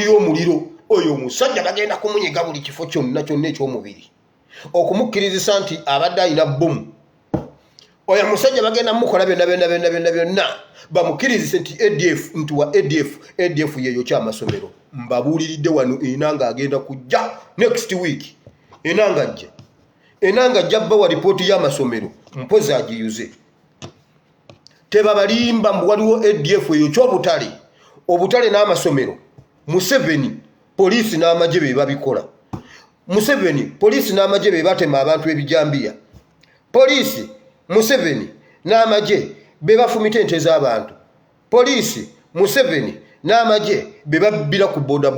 y'omuliro oyo omusajja bagenda kumunyiga buli kifo kyonna eky'omubiri okumukkirizisa nti abadde alina bbomu oyo omusajja bagenda mukola byonna bamukkirizise nti ADF yeyo kyamasomero mbabuuliridde wano enanga agenda kujja next week enanga ajja bawa lipooti y'amasomero mpozi agiyuze tebabalimba mbu waliwo ADF eyo obutale n'amasomero Museveni poliisi n'amagye be babikola Museveni poliisi n'amagye be batema abantu ebijambiya poliisi Museveni n'amagye be bafumita ente z'abantu poliisi Museveni n'amagye be babbira ku boda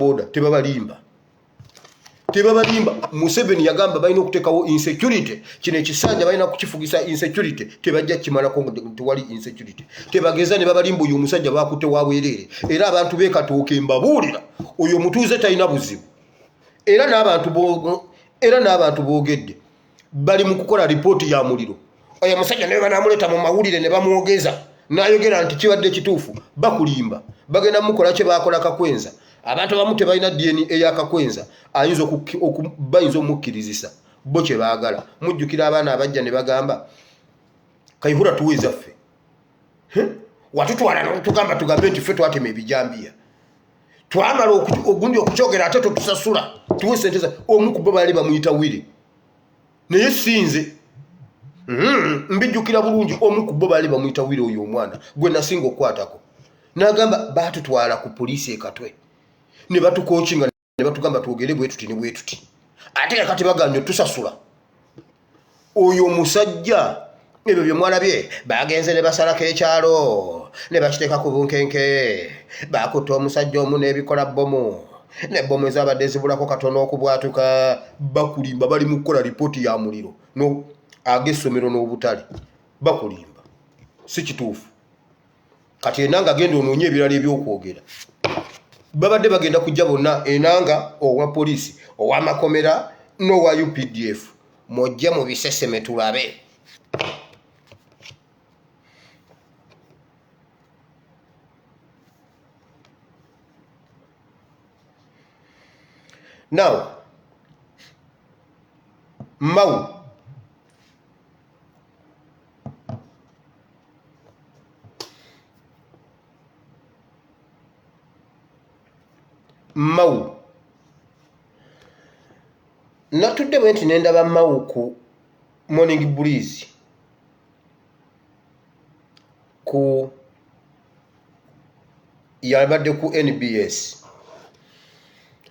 tebabalimba Museveni yagamba balina okuteekawo insecurity kino ekisanja balina kukifugisa insecurity tebajja kimalako nti wali insecurity tebageza ne babalimba oyo omusajja bakutte wabwereere era abantu beekatooke mbabuulira oyo mutuuze talina buzibu era n'abantu boogedde bali mu kukola lipooti ya muliro oyo omusajja naye banaamuleeta mu mawulire ne bamwogeza n'ayogera nti kibadde kituufu bakulimba bagenda mukola kye baakola Kakwenza abantu abamu tebalina DNA ey'akakwenza bayinza omukkirizisa bo kye baagala mujjukira abaana abajja ne bagamba Kayihura tuweeza ffe watutwala n'otugamba tugambe nti ffe twatema ebijambiya twamala ogundi okukyogera ate totusasula tuwe sente za omu ku bo baali bamuyita Wire naye sinze mbijjukira bulungi omu ku bo baali bamuyita Wire oyo omwana gwe nasinga okukwatako n'agamba baatutwala ku poliisi ekatwe ne batukookinga ne batugamba twogere bwe tuti ate kati bagambye tusasula oyo omusajja ebyo bye mwalabye bagenze ne basalako ekyalo ne bakiteeka ku bunkenke bakutte omusajja omu n'ebikola bbomu ne bbomu ezabadde zibulako katono okubwatuka bakulimba bali mu kukola lipooti ya muliro ag'essomero n'obutale bakulimba si kituufu kati enanga agenda onoonye ebirala ebyokwogera babadde bagenda kujja bonna enanga owa poliisi ow'amakomera n'owa UPDF mojje mu biseseme tulabe now Mau natudde bwe nti nendaba Mau ku Morning Breeze yabadde ku NBS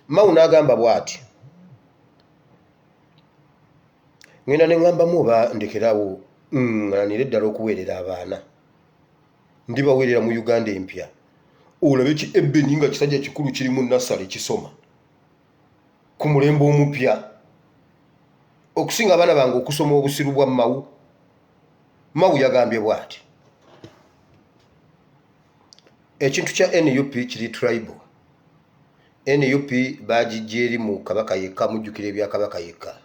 Mau n'agamba bw'ati ngenda ne ngambamu oba ndekerawo nganire eddala okuweerera abaana ndibaweerera mu Uganda empya olabe ki ebbeni nga kisajja kikulu kiri mu nasale kisoma ku mulembe omupya okusinga abaana bange okusoma obusiru bwa Mau yagambye bw'ati ekintu kya NUP kiri tribal NUP bagijja eri mu kabaka yekka mujjukira ebya kabaka yekka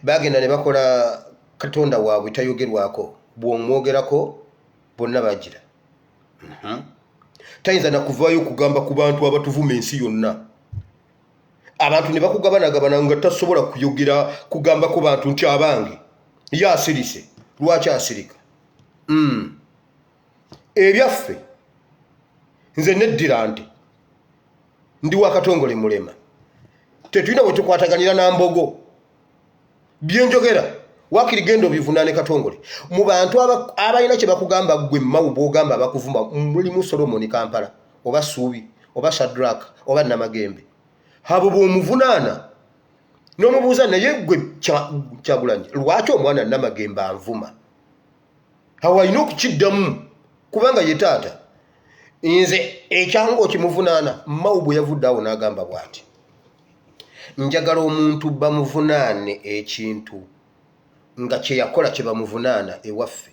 bagenda ne bakola katonda waabwe tayogerwako bw'omwogerako bonna bagira tayinza nakuvaayo okugamba ku bantu abatuvuma ensi yonna abantu ne bakugabanagabana nga tasobola kuyogera kugamba ku bantu nti abange ye asirise lwaki asirika ebyaffe nze neddira nti ndi wakatongole mulema tetulina bwe tukwataganira na mbogo byenjogera wakiri gendo bivunane katongole mu bantu abalina kye bakugamba gwe mawu bogamba bakuvuma mulimu Solomon Kampala oba Suubi oba Shadrack oba Namagembe habo bomuvunana nomubuuza naye gwe Kyagulanyi lwaki omwana Namagembe anvuma hawalina okukiddamu kubanga ye taata nze ekyangu kimuvunana mawu bwe yavudde awo n'agamba bw'ati njagala omuntu bamuvunaane ekintu nga kye yakola kye bamuvunaana ewaffe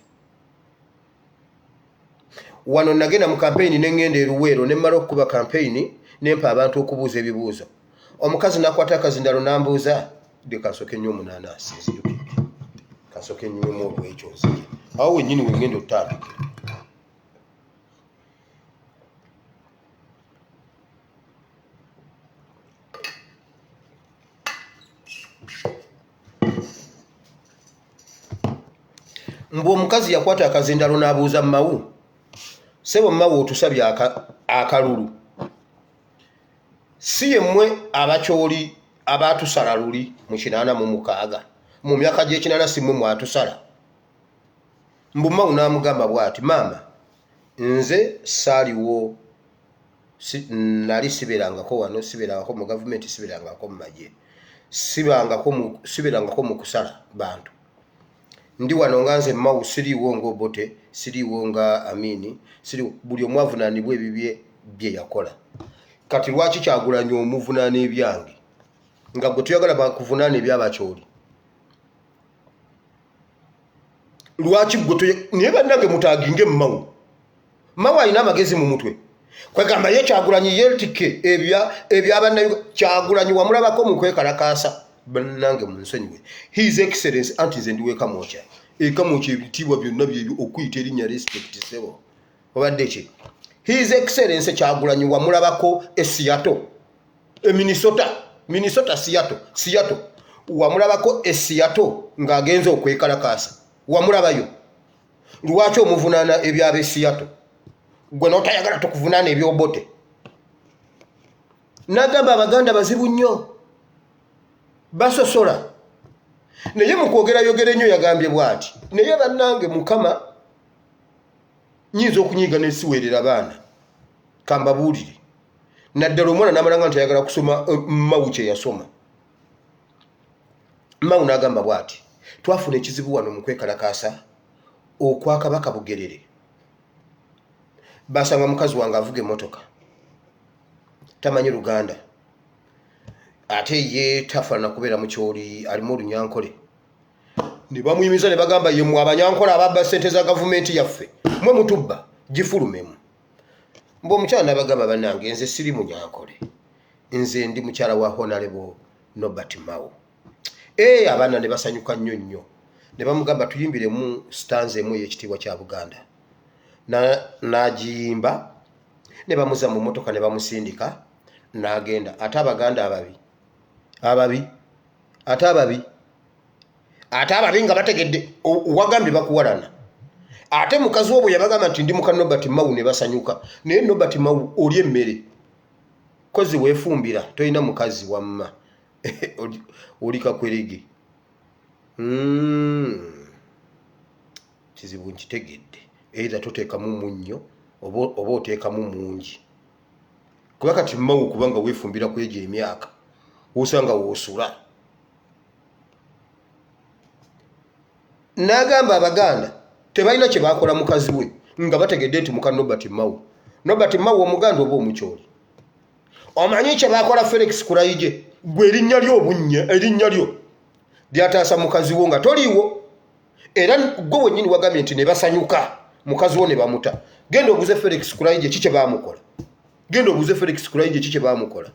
wano nagenda mu campaign n'engenda eruweero ne mmala okukuba campaign nempa abantu okubuuza ebibuuzo omukazi nakwata akazindalo nambuuza de kasoke nnyo omunaanasi kasoke nnyo obwekyo nzije awo wennyini wengenda otandikira mbu omukazi yakwata akazindalo n'abuuza mawu sebo mawu otusabye akalulu si yemmwe abakyoli abatusala luli mu 86 mu myaka gy'ekinana simmwe mwatusala mbu mawu n'amugamba bw'ati maama nze saaliwo nali siberangako wano siberangako mu gavumenti siberangako mu magye siberangako mu kusala bantu ndi wano nga nze mawu siriiwo ng'Obote siriiwo nga Amini siriiwo buli omu avunaanibwa ebibye bye yakola kati lwaki Kyagulanyi omuvunaana ebyange nga gwe tuyagala bakuvunaana ebyabakyoli lwaki gwe naye bannange mutaaginge mawu alina amagezi mu mutwe kwegamba ye Kyagulanyi yeetike ebyabannayu Kyagulanyi wamulabako mu kwekalakaasa bannange munsonyiwe his excellence anti nze ndiwe Kamwokya Kamwokya ebitiibwa byonna byebyo okuyita erinnya respect sebo obadde ki his excellence Kyagulanyi wamulabako Seattle Minnesota Seattle wamulabako Seattle ng'agenze okwekalakaasa wamulabayo lwaki omuvunaana ebyabe Seattle gwe n'otayagala tukuvunaana eby'Obote n'agamba Abaganda bazibu nnyo basosola naye mu kwogera ennyo yagambye bw'ati naye bannange Mukama nyinza okunyiiga n'esiweerera abaana kambabuulire naddala omwana n'amalanga nti ayagala kusoma mawu kye yasoma mawu n'agamba bw'ati twafuna ekizibu wano mu kwekalakaasa okwa Kabaka Bugerere basanga mukazi wange avuga emmotoka tamanyi Luganda ate ye tafaana kubeera mu kyoli alimu olunyankole ne bamuyimiza ne bagamba ye mwe abanyankole ababba ssente za gavumenti yaffe mwe mutubba gifulumemu mbu omukyala n'abagamba bannange nze siri munyankole nze ndi mukyala wa Honorable Nobert Mao abaana ne basanyuka nnyo ne bamugamba tuyimbiremu stanza emu ey'ekitiibwa kya Buganda n'agiyimba ne bamuza mu mmotoka ne bamusindika n'agenda ate Abaganda ababi nga bategedde wagambye bakuwalana ate mukazi obwo yabagamba nti ndi muka Nobert Mao ne basanyuka naye Nobert Mao oli emmere kozi weefumbira tolina mukazi wamma oli kakwerege kizibu nkitegedde either toteekamu munnyo oba oteekamu mungi kuba kati Mao kubanga weefumbira kwegyo emyaka osanga woosula n'agamba Abaganda tebalina kye baakola mukazi we nga bategedde nti muka Nobert Mao omuganda oba omukyoli omanyi kye baakola Felix Kulayije gwe erinnya lyo lyataasa mukazi wo nga toliiwo era gwe wennyini wagambye nti ne basanyuka mukazi wo ne bamuta genda obuuze Felix Kulayije kiki kye baamukola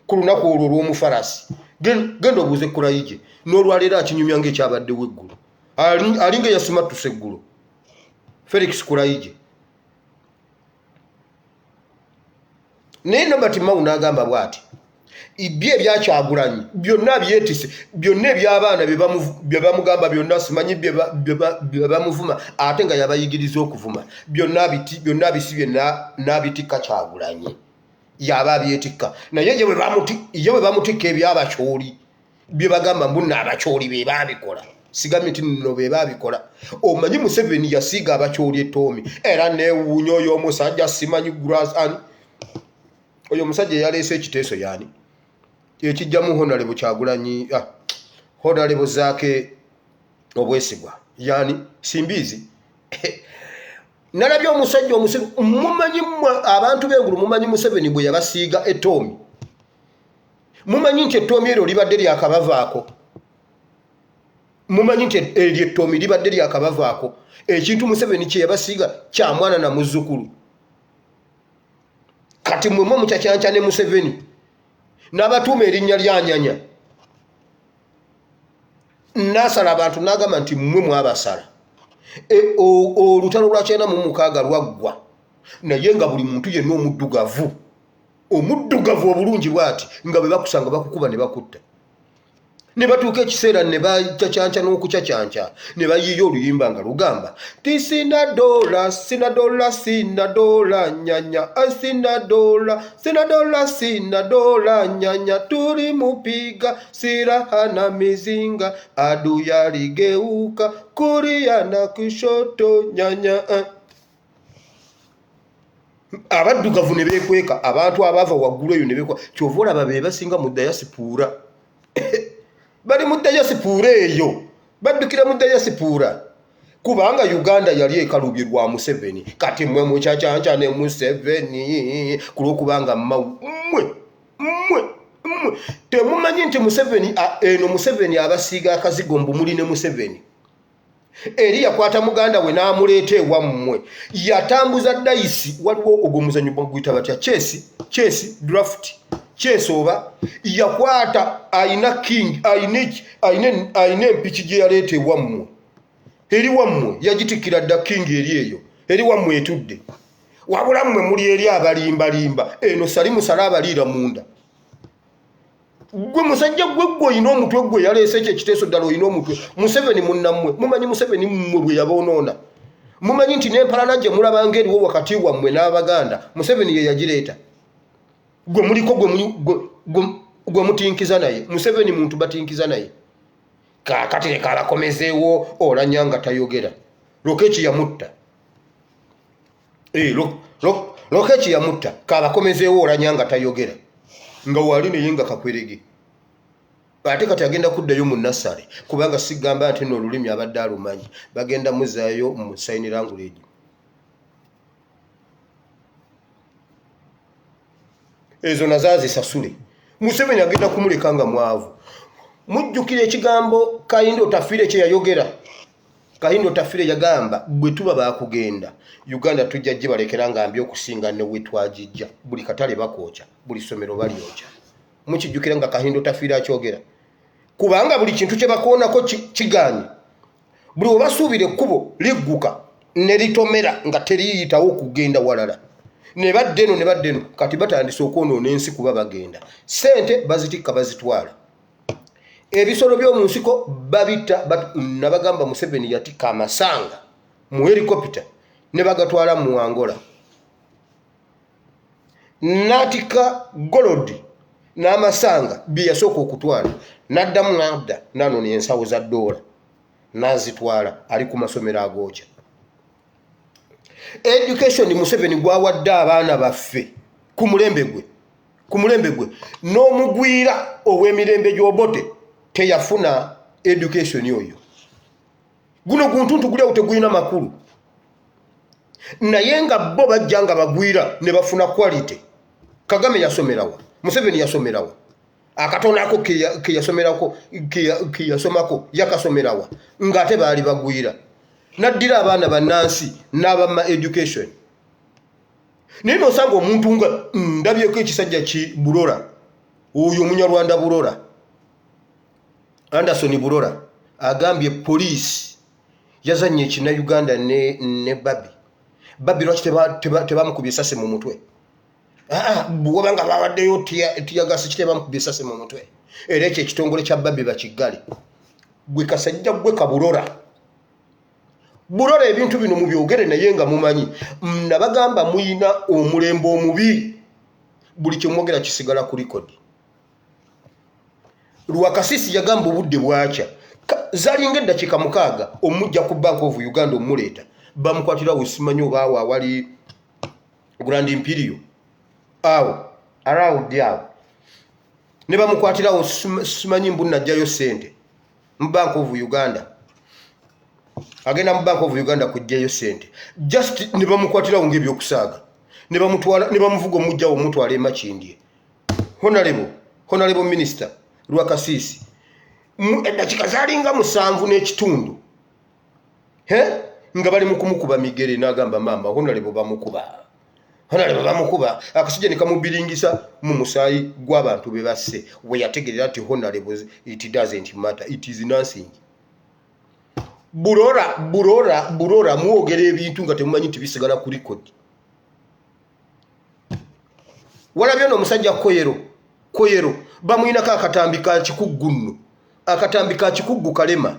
ku lunaku olwo olw'omufarasi genda obuuze Kulayije n'olwaleero akinyumya ng'ekyabaddewo eggulu alinga eyasimattuse eggulu Felix Kulayije naye Nobert Mao n'agamba bw'ati ibye ebya Kyagulanyi byonna byetise byonna eby'abaana bye bamugamba byonna simanyi bye bamuvuma ate nga yabayigiriza okuvuma byonna bisibye n'abitikka Kyagulanyi yaba abyetikka naye ye bwe bamutikka eby'abakyoli bye bagamba mbu n'abakyoli be baabikola sigamye nti nno be babikola omanyi Museveni yasiiga abakyoli ettoomi era neewuunya oyo omusajja simanyi grasani oyo omusajja yaleese ekiteeso yani ekijjamu Honorable Kyagulanyi Honorable Zaake Obwesigwa yani simbizi nalabye omusajja mumanyi abantu b'engulu mumanyi Museveni bwe yabasiiga ettoomi mumanyi nti ettoomi eryo libadde lyakabavaako mumanyi nti eryo ettoomi libadde lyakabavaako ekintu Museveni kye yabasiiga kya mwana na muzzukulu kati mwemwe mukyakyanca ne Museveni n'abatuuma erinnya lya nyanya nasala abantu n'agamba nti mmwe mwabasala olutalo lwa 96 lwaggwa naye nga buli muntu yenna omuddugavu obulungi bwati nga bwe bakusanga bakukuba ne bakutta ne batuuka ekiseera ne bakyakyanca n'okukyakyanca ne bayiiya oluyimba nga lugamba ti sina dola nyanya sina dola nyanya tuli mupiga siraha na mizinga adui aligeuka kulia na kushoto nyanya abaddugavu ne beekweka abantu abava waggulu eyo ne beekweka kyova olaba be basinga mu dayasipuura bali mu dayasipuura eyo baddukira mu dayasipuura kubanga Uganda yali ekalubye lwa Museveni kati mmwe mukyakyanca ne Museveni kulwokubanga mmwe temumanyi nti Museveni eno Museveni abasiiga akazigo mbumuli ne Museveni eri yakwata muganda we n'amuleeta ewammwe yatambuza dayisi waliwo ogwo muzanyo baguyita batya chess draft chess oba yakwata aina king aina empiki gye yaleeta ewammwe eri wammwe yagitikira dda king eri eyo eri wammwe etudde wabula mmwe muli eri abalimbalimba eno sali musala abaliira munda gwe musajja gwe oyina omutwe gwe yaleese ekyo ekiteeso ddala oyina omutwe Museveni munnammwe mumanyi Museveni mmwe bwe yaboonoona mumanyi nti n'empalana gye mulabanga eriwo wakati wammwe n'Abaganda Museveni ye yagireeta gwe muliko gwe mutinkiza naye Museveni muntu batinkiza naye kakati leka abakomezeewo olanyanga tayogera Lokeki yamutta Lokeki yamutta kabakomezeewo olanyanga tayogera nga wali neyinga kakwerege ate kati agenda kuddayo mu nasale kubanga sigamba nti n'olulimi abadde alumanyi bagenda muzaayo mu sign language ezo nazazi sasule Museveni agenda kumuleka nga mwavu mujjukira ekigambo Kayindo Tafire kye yayogera Kayindo Tafire yagamba bwe tuba bakugenda Uganda tujja gye balekera nga mbi okusinga ne wetwajijja buli katale bakoocha buli somero balyocha mukijjukira nga Kayindo Tafire akyogera kubanga buli kintu kye bakoonako kiganye buli obasuubire ekkubo ligguka ne litomera nga teriyitawo okugenda walala ne baddeno kati batandise okwonoona ensi kuba bagenda sente bazitikka bazitwala ebisolo by'omu nsiko babita nabagamba Museveni yatika amasanga mu helicopter ne bagatwala mu Angola natika gold n'amasanga bye yasooka okutwala n'addamu nanone ensawo za dola n'azitwala ali ku masomero agoocha education Museveni gwawadde abaana baffe ku mulembe gwe n'omugwira ow'emirembe gy'obote teyafuna education oyo guno guntuntu guli awo tegulina makulu naye nga bo bajja nga bagwira ne bafuna quality Kagame yasomerawa Museveni yasomerawa akatono ako ke yasomako yakasomerawa ng'ate baali bagwira naddira abaana bannansi n'abama education naye nosanga omuntu nga ndabyeko ekisajja ki Bulora oyo Munyarwanda Bulora Anderson Bulora agambye police yazanye ekina Uganda ne Babi lwaki tebamukubye essasi mu mutwe bwobanga bawaddeyo tiyagasi kitebamukubye essasi mu mutwe era ekyo ekitongole kya Babi bakiggale gwe kasajja gwe Kabulora Bulora ebintu bino mu byogere naye nga mumanyi nabagamba muyina omulembe omubi buli kyemwogera kisigala ku record Lwakasisi yagamba obudde bwakya zalinga eddakiika 6 omujja ku Bank of Uganda omuleta bamukwatira usimanyo bawo awali Grand Imperial awo around yawo ne bamukwatira usimanyi mbunna jayo sente mu Bank of Uganda agenda mu Bank of Uganda kujjayo sente just ne bamukwatira unge byokusaaga ne bamutwala ne bamuvuga omujja omutwala emakindye honorable minister Lwakasisi eddakiika zalinga 7 n'ekitundu nga bali mu kumukuba migere n'agamba mama honorable bamukuba akasijja ne kamubiringisa mu musaayi gw'abantu be basse we yategerera nti honorable it doesn't matter, it is nothing. Burora muogera ebintu nga temumanyi nti bisigala ku record. Walabye no musajja koyero bamuyinako akatambi ka kikuggu nno akatambi ka kikuggu kalema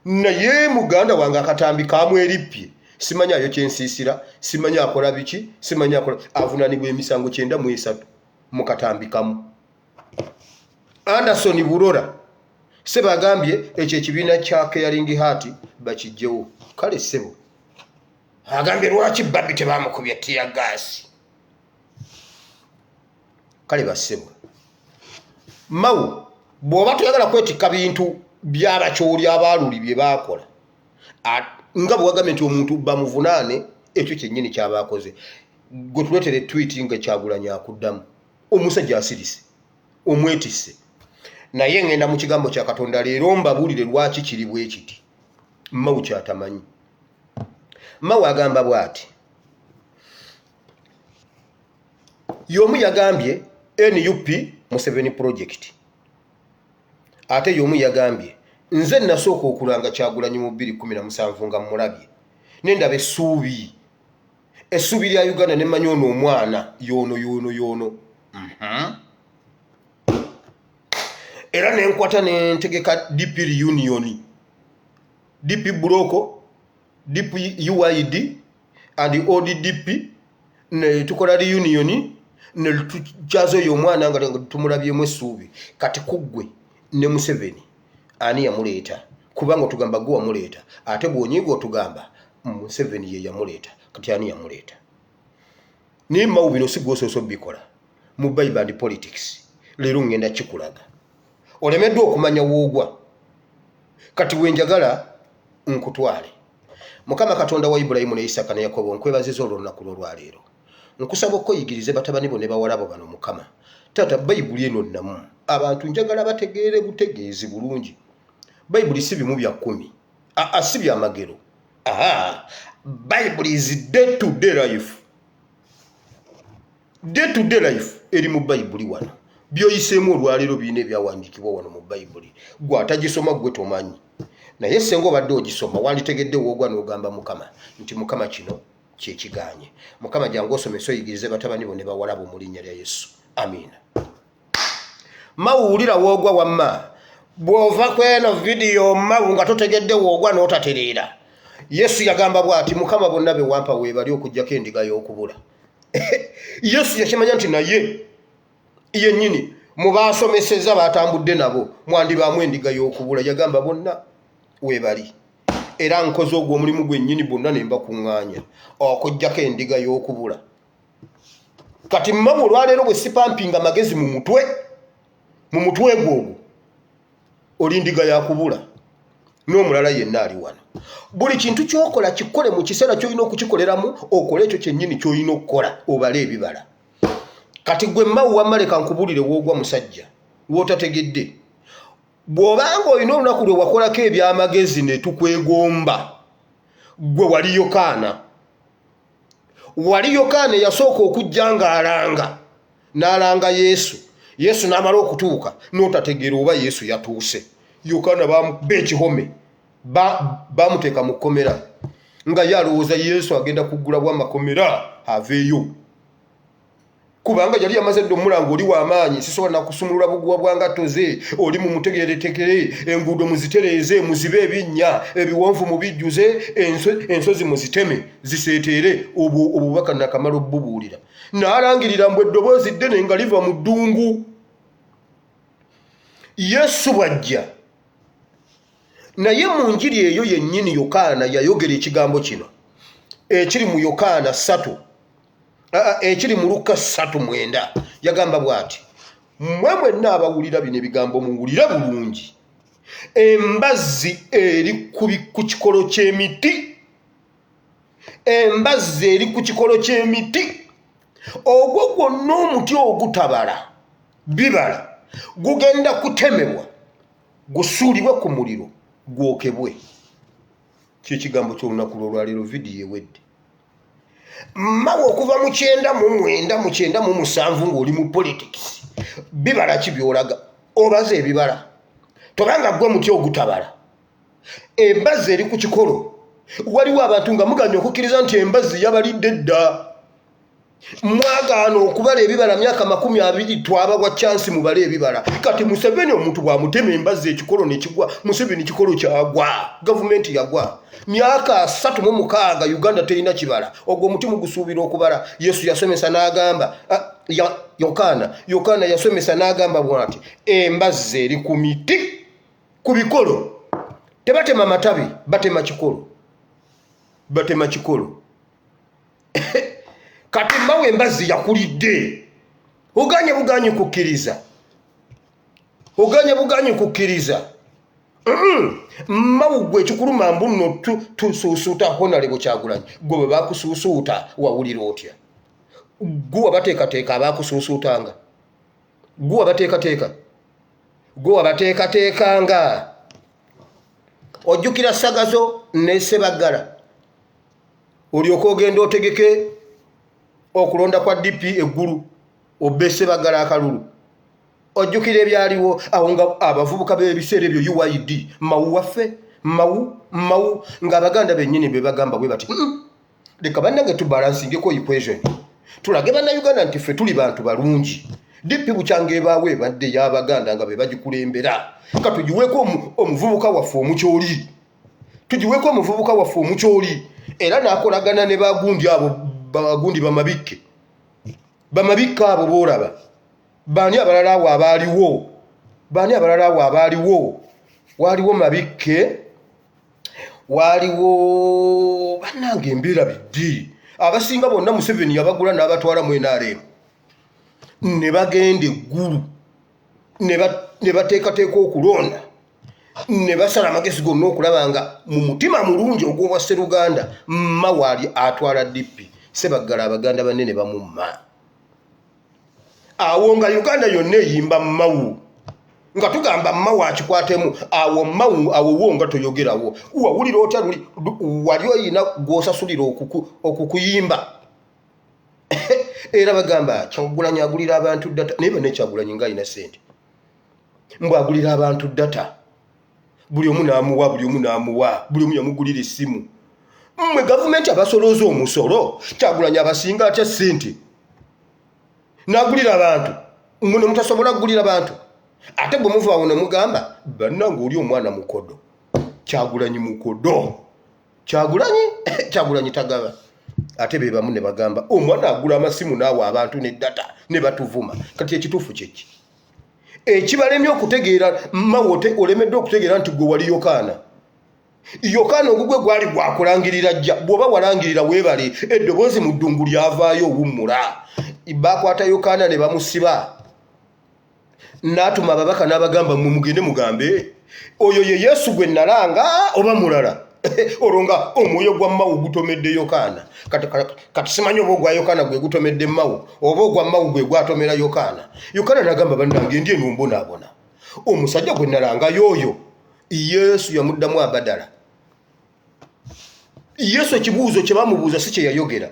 naye muganda wange akatambi kamweripye simanya ayo kyensiisira simanya akola biki simanya akola avunanibwa emisango 93 mu katambi kamu. Anderson Burora sebagambye ekyo ekibiina kya Caring Heart bakijjewo kale sebo agambye lwaki babbi tebamukubye tear gas kale basebo mau bwoba tuyagala kwetika bintu by'abakyoli abaluli bye bakola nga bwagambye nti omuntu bamuvunaane ekyo kyennyini kyabakoze gwe tuleetere tweet nga Kyagulanyi akuddamu omusajja asirise omwetisse naye ngenda mu kigambo kya Katonda leero mbabuulire lwaki kiri bwe kiti mau kyatamanyi. Mau agamba bw'ati y'omu yagambye NUP Museveni project ate y'omu yagambye nze nasooka okulanga Kyagulanyi mu 2017 nga mulabye nendaba essuubi lya Uganda ne manyi ono omwana yono era nenkwata nentegeka DP reunion DP Buroko DP UID and ODDP ne tukola reunion ne tujazo yo mwana nga tumulabyemu essuubi kati kuggwe ne Museveni ani yamuleeta kubanga tugamba gwa muleeta ate bwonyigo tugamba Museveni ye yamuleeta kati ani yamuleeta ni Mau bino sigwososo bikola mu Bible and politics leero ngenda kikulaga olemeddwa okumanya woogwa kati wenjagala nkutwale. Mukama Katonda wa Ibrahimu ne Isaka ne Yakobo nkwebaziza olunaku lwaleero nkusaba okuyigirize batabani bo ne bawalabo bano Mukama tata Bayibuli eno nnamu abantu njagala bategeere butegeezi bulungi. Bayibuli si bimu bya 10 si bya magero. Bible is day to day life. Day to day life eri mu Bayibuli wano byoyiseemu olwaleero biine ebyawandiikibwa wano mu Bayibuli gwe atagisoma gwe tomanyi naye senga obadde ogisoma wanditegedde woogwa n'ogamba Mukama nti Mukama kino kyekiganye. Mukama jangu osomesa oyigirize batabani bo ne bawalabo mu linnya lya Yesu, amiina. Mau wulira woogwa wamma bw'ova kweno video Mau nga totegedde woogwa n'otatereera. Yesu yagamba bw'ati Mukama bonna be wampa weebali okuggyako endiga y'okubula. Yesu yakimanya nti naye yennyini mu baasomeseza batambudde nabo mwandibaamu endiga y'okubula yagamba bonna weebali era nkoze ogwo omulimu gwennyini bonna ne mbakuŋŋaanya okuggyako endiga y'okubula. Kati Mau olwaleero bwe sipampinga magezi mu mutwe gwogwo oli ndiga yakubula n'omulala yenna ali wano. Buli kintu kyokola kikole mu kiseera ky'olina okukikoleramu okole ekyo kyennyini ky'olina okukola obale ebibala. Kati gwe Mau wamaleka nkubulire woogwa musajja wootategedde bw'obanga olina olunaku lwe wakolako ebyamagezi ne tukwegomba gwe wali Yokaana yasooka okujja ng'alanga n'alanga Yesu n'amala okutuuka n'otategeera oba Yesu yatuuse. Yokaana bamuba ekihome bamuteeka mu kkomera nga yalowooza Yesu agenda kuggula bw'amakomera aveeyo kubanga yali yamaze dde omulanga oli w'amaanyi sisobola nakusumulula buguwa bwa ngatto ze oli mu mutegeretekere enguudo muzitereeze muzibe ebinnya ebiwonvu mubijjuze ensozi muziteme ziseeteere obubaka nakamala obbubuulira n'alangirira mbwe eddoboozi ddene nga liva mu ddungu. Yesu bw'ajja naye mu njiri eyo yennyini Yokaana yayogera ekigambo kino ekiri mu Yokaana 3 ekiri mu Luka 3:9 yagamba bw'ati mmwe mwenna abawulira bino ebigambo muwulire bulungi embazzi eri ku kikolo ky'emiti embazzi eri ku kikolo ky'emiti ogwo gwonna omuti ogutabala bibala gugenda kutemebwa gusuulibwe ku muliro gwokebwe kyekigambo ky'olunaku lwolwaleero vidiyo ewedde mawe okuva mu 9 mu 7 mu 7 ng'oli mu politics bibala ki byolaga obaze ebibala tobanga gwe muti ogutabala embazzi eri ku kikolo waliwo abantu nga muganya okukkiriza nti embazzi yabalidde dda mwagaana okubala ebibala myaka 20 twabagwa chansi mubale ebibala kati Museveni omuntu bwamutema embazzi ekikolo nekigwa Museveni kikolo kyagwa gavumenti yagwa myaka 36 Uganda terina kibala ogwo mutima gusuubira okubala Yesu yasomesa n'agamba Yokaana yasomesa n'agamba bw'ati embazzi eri ku miti ku bikolo tebatema matabi batema kikolo kati mawe embazzi yakulidde oganye kukkiriza mawe gwe ekikuluma mbuno tusuusuuta Honorable Kyagulanyi gwe bwe bakusuusuuta wawulira otya gwe wabateekateeka abaakusuusuutanga gwe wabateekateekanga ojjukira Sagazo ne Ssebaggala olyoka ogenda otegeke okulonda kwa DP eggulu obbe Ssebaggala akalulu ojjukira ebyaliwo awo nga abavubuka b'ebiseera ebyo UID mawu ng'Abaganda bennyini be bagamba bwe bati leka bannange tubalansingeko equation tulage bannayuganda nti ffe tuli bantu balungi DP bukyanga ebaawo ebadde y'Abaganda nga be bagikulembera ka tugiweeko omuvubuka waffe omukyoli era n'akolagana ne bagundi bamabikke abo boolaba baani abalala awo abaaliwo waliwo mabikke waliwo bannange embeera biddi abasinga bonna Museveni yabagula n'abatwala mu NRM ne bagenda eggulu ne bateekateeka okulonda ne basala amagezi gonna okulaba nga mu mutima mulungi ogw'obwa Sseruganda mawaali atwala DP Ssebaggala Abaganda banene bamumma awo nga Uganda yonna eyimba mawu nga tugamba mawu akikwatemu awo wo nga toyogerawo wawulira otya wali oyina gw'osasulira okukuyimba era bagamba Kyagulanyi agulira abantu data naye bane Kyagulanyi nga alina ssente mbw agulira abantu data buli omu n'amuwa buli omu yamugulira essimu mmwe gavumenti abasolooza omusolo Kyagulanyi abasinga atya ssente n'agulira abantu mmwe ne mutasobola kugulira abantu ate bwe muva awo ne mugamba bannange oli omwana mukodo Kyagulanyi mukodo Kyagulanyi tagaba ate be bamu ne bagamba omwana agula amasimu naawe abantu ne data ne batuvuma kati ekituufu kyeki ekibalemye okutegeera mawote olemedde okutegeera nti gwe wali Yokaana ogugwe gwali gwakulangirira jja bw'oba walangirira weebale eddoboozi mu ddungu lyavaayo owummula bakwata Yokaana ne bamusiba n'atuma ababaka n'abagamba mmwe mugende mugambe oyo ye Yesu gwe nalanga oba mulala olonga omwoyo gwa mawu gutomedde Yokaana kati simanyi oba ogwa Yokaana gwe gutomedde mawu oba ogwa mawu gwe gwatomera Yokaana n'agamba bannange ndi eno mbonaabona omusajja gwe nalanga yoyo Yesu yamuddamu abadala Yesu ekibuuzo kye bamubuuza si kye yayogera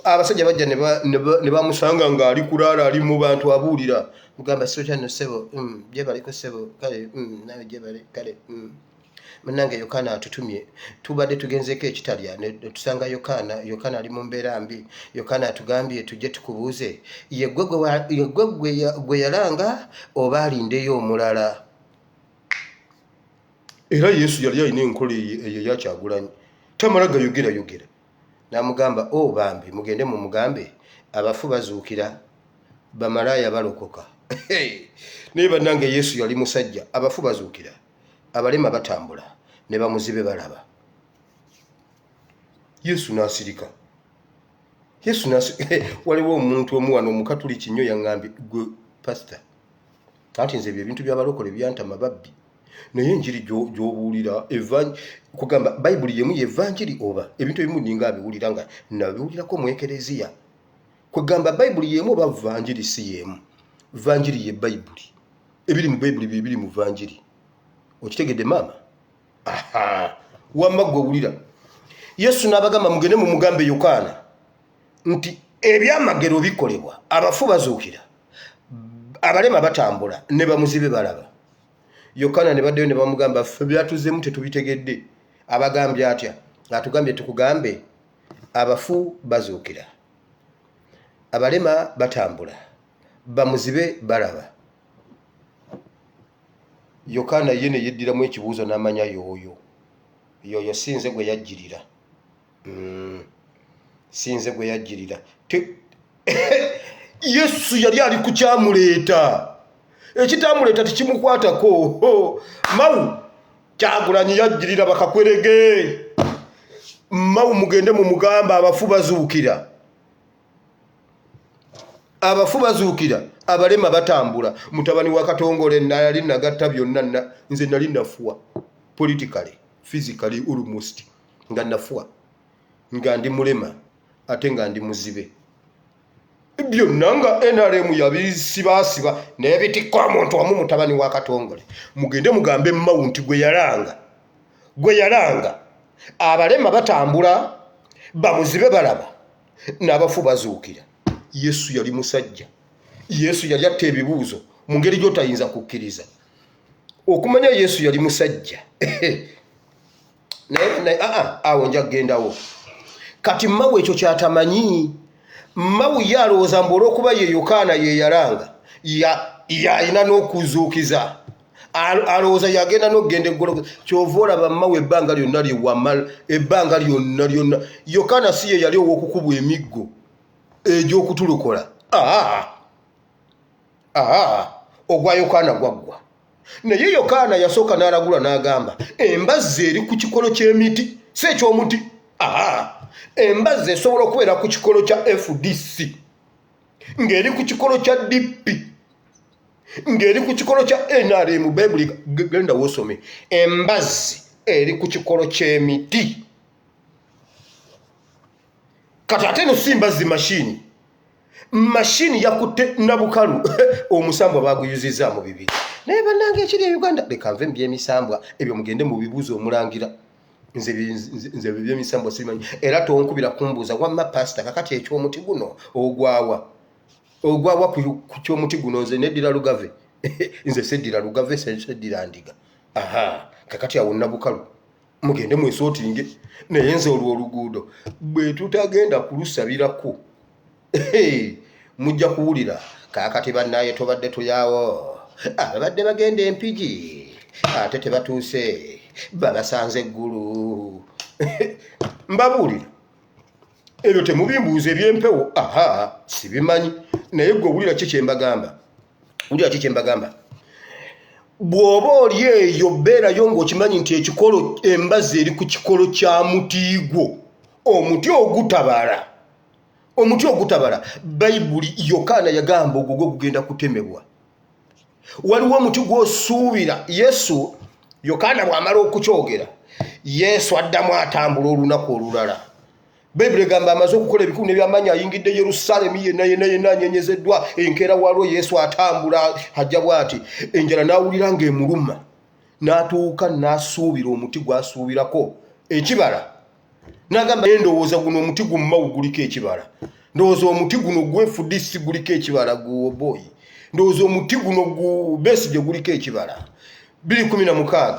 abasajja bajja ne bamusanga ng'ali kulaala ali mu bantu abuulira mugamba sotyano ssebo gyebaliko ssebo kale nawe gyebale kale munnange Yokaana atutumye tubadde tugenzeeko ekitalya ne tusanga Yokaana ali mu mbeera mbi Yokaana atugambye tujje tukubuuze ye gwe yalanga oba alindeyo omulala era Yesu yali alina enkola eyo ya Kyagulanyi tamala gayogera n'amugamba bambi mugende mumugambe abafu bazuukira bamalaaya balokoka naye bannange Yesu yali musajja, abafu bazuukira, abalema batambula, ne bamuzibe balaba. Yesu n'asirika. Waliwo omuntu omu wano omukatuliki nnyo yaŋŋambye, gwe pasita, ati nze ebintu by'abalokole byantama babbi, naye enjiri gy'obuulira kugamba bayibuli yemu y'evanjiri oba ebintu ebimu ninga abiwulira nga nabiwulirako mu ekereziya. Kugamba bayibuli yemu oba vanjiri si yemu. Vanjiri ye bayibuli. Ebiri mu bayibuli bibiri mu vanjiri. Okitegedde maama? Wamma gwe owulira. Yesu n'abagamba mugende mu mugambe Yokaana nti ebyamagero bikolebwa, abafu bazuukira, abalema batambula, ne bamuzibe balaba. Yokaana ne baddeyo ne bamugamba ffe byatuzeemu tetubitegedde. Abagambye atya? Atugambye tukugambe abafu bazuukira, abalema batambula, bamuzibe balaba. Yokaana ye ne yeddiramu ekibuuzo n'amanya yoyo sinze gwe yajjirira. Sinze gwe yajjirira. Yesu yali ali ku kyamuleeta. Ekitamuleeta tekimukwatako. Mawu Kyagulanyi yajjirira bakakwerege. Mawu mugende mu mugamba abafu bazuukira. Abafu bazuukira, abalema batambula. Mutabani wa Katongole nali nagatta byonna, nze nali nafuwa. Politically, physically almost. Nga nafuwa. Nga ndi mulema, ate nga ndi muzibe. Byonna nga NRM yabisibaasiba n'ebitikko omuntu wamu mutabani wa Katongole. Mugende mugambe Mawu nti gwe yalanga. Abalema batambula, bamuzibe balaba, n'abafu bazuukira. Yesu yali musajja. Yesu yali atta ebibuuzo mu ngeri gy'otayinza kukkiriza. Okumanya Yesu yali musajja. Awo nja kugendawo. Kati Mawu ekyo kyatamanyi. Mawu yalowooza mbu olw'okuba ye Yokaana ye yalanga, yalina n'okuzuukiza. Alowooza yagenda n'okugenda eggolo. Kyova olaba Mawu ebbanga lyonna lye wamala, ebbanga lyonna. Yokaana si ye yali ow'okukubwa emiggo egy'okutulukola. Ogwa Yokaana gwaggwa. Naye Yokaana yasooka n'alagula n'agamba embazzi eri ku kikolo ky'emiti, si ekyomuti. Embazzi esobola okubeera ku kikolo kya FDC, ng'eri ku kikolo kya DP, ng'eri ku kikolo kya NRM. Bayibuli genda wosome. Embazzi eri ku kikolo ky'emiti. Kati ate no si mbazzi mashini yakutte nabukalu omusambwa baguyuzizza mu bibiri. Naye bannange ekiri e Uganda leka nve by'emisambwa ebyo mugende mu bibuuzo omulangira. Nze by'emisambwa simanyi. Era tonkubira kumbuuza wamma pasita kakati ekyomuti guno ogwawa ku kyomuti guno nze neddira lugave. Nze seddira lugave, seddira ndiga. Kakati awo nabukalu mugende mwesootinge. Naye nze olwo oluguudo bwe tutagenda kulusabirako mujja kuwulira kakati bannaye tobadde tulyawo, abadde bagenda empigi ate tebatuuse, babasanze eggulu. Mbabuulira ebyo temubimbuuza ebyempewo. Sibimanyi. Naye gwe owulira ki kyembagamba? Bw'oba oli eyo beerayo ng'okimanyi nti ekikolo, embazzi eri ku kikolo kya muti gwo, omuti ogutabala. Bayibuli Yokaana yagamba ogwo gwe gugenda kutemebwa. Waliwo omuti gw'osuubira. Yesu, Yokaana bw'amala okukyogera, Yesu addamu atambula olunaku olulala. Bayibuli egamba amaze okukola ebikulu n'ebyamaanyi ayingidde Yerusaalemi yenna anyenyezeddwa. Enkeera waliwo Yesu atambula ajja bw'ati. Enjala n'awulira ng'emuluma. N'atuuka n'asuubira omuti gw'asuubirako ekibala. N'agamba ndowooza guno omuti gummawu guliko ekibala. Ndowooza omuti guno gwefudisi guliko ekibala guwoboyi. Ndowooza omuti guno Besigye guliko ekibala. 2:16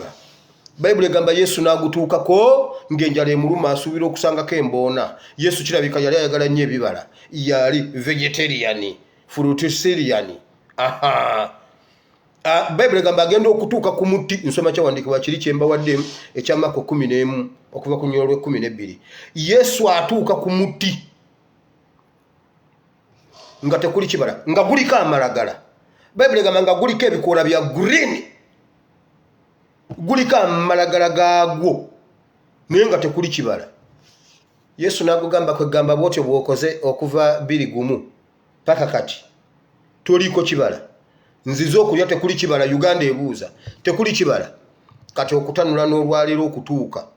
Bayibuli egamba Yesu n'agutuukako ng'enjala emuluma asuubira okusangako emboona. Yesu kirabika yali ayagala nnyo ebibala. Yali vegetarian, fruitarian. Bayibuli egamba agenda okutuuka ku muti. Nsoma kyawandiikibwa kiri kyembawaddemu ekya Marko 11 okuva ku nnyollo 12. Yesu atuuka ku muti nga tekuli kibala, nga guliko amalagala. Bible gamanga guliko ebikoola bya green guliko amalagala gaagwo naye nga tekuli kibala. Yesu n'agugamba kwegamba bw'otyo bw'okoze okuva 2:1 paka kati toliko kibala. Nzize okulya tekuli kibala. Uganda ebuuza tekuli kibala. Kati okutanula n'olwaliro okutuuka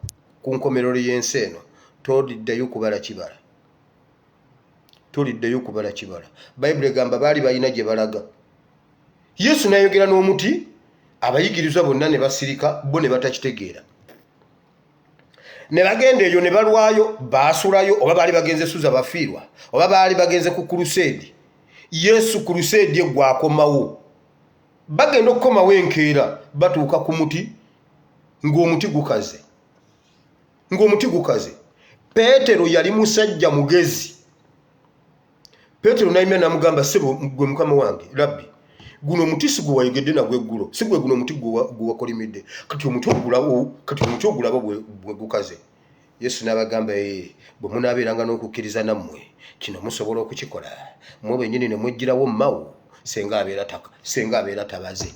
ku nkomerero y'ensi eno toliddayo kubala kibala. Toliddayo kubala kibala. Bible egamba baali balina gye balaga. Yesu n'ayogera n'omuti abayigirizwa bonna ne basirika bo ne batakitegeera. Ne bagenda eyo ne balwayo baasulayo oba baali bagenze suza bafiirwa oba baali bagenze ku crusade. Yesu crusade gwakomawo. Bagenda okukomawo enkeera batuuka ku muti ng'omuti gukaze. Ng'omuti gukaze. Peetero yali musajja mugezi. Peetero n'ayimya n'amugamba ssebo gwe mukama wange Rabbi guno omuti si gwe wayogedde nagwo eggulo si gwe guno omuti gwe wakolimidde kati omuti ogulabo bwe gukaze. Yesu n'abagamba bwe munaabeeranga n'okukkiriza nammwe kino musobola okukikola mwe bennyini ne mweggyirawo mmawu senga abeera tabaze.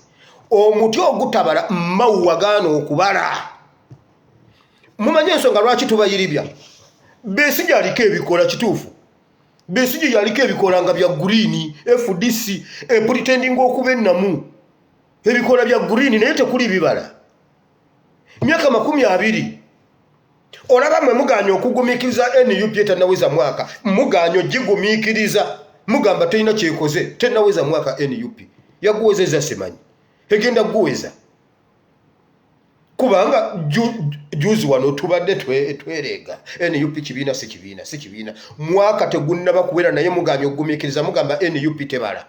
Omuti ogutabala mmawu wagaana okubala. Mumanye ensonga lwaki tubayiribya. Besigye aliko ebikoola kituufu. Besigye yaliko ebikoola nga bya green FDC pretending okuba ennamu ebikoola bya green naye tekuli bibala. Myaka 20 olaba mwe muganya okugumiikiriza NUP etannaweza mwaka muganyo gigumiikiriza mugamba terina kyekoze tennaweza mwaka NUP yaguwezeza simanyi egenda guweza kubanga juzi wano tubadde twereega NUP kibiina si kibiina mwaka tegunnaba kuwera naye muganya okugumiikiriza mugamba NUP tebala.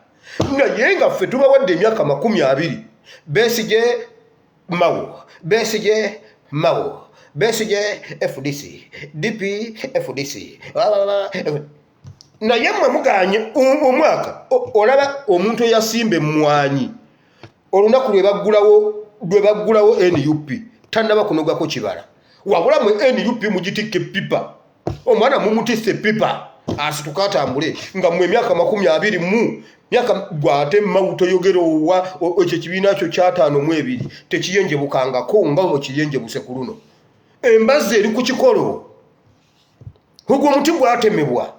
Naye nga ffe tubawadde emyaka 20 Besigye mawo Besigye FDC DP FDC naye mwe muganye omwaka olaba omuntu eyasimba emmwanyi olunaku lwe baggulawo NUP tannaba kunogako kibala. Wabula mwe NUP mugitikke pipa omwana mumutisse pipa asituka atambule nga mwe emyaka 20 myaka gwate mawuto yogero wa ekyo kibiina kyo kya 5 tekiyenjebukangako nga bwe kiyenjebuse ku luno. Embazi eri ku kikolo ogwo omuti gwatemebwa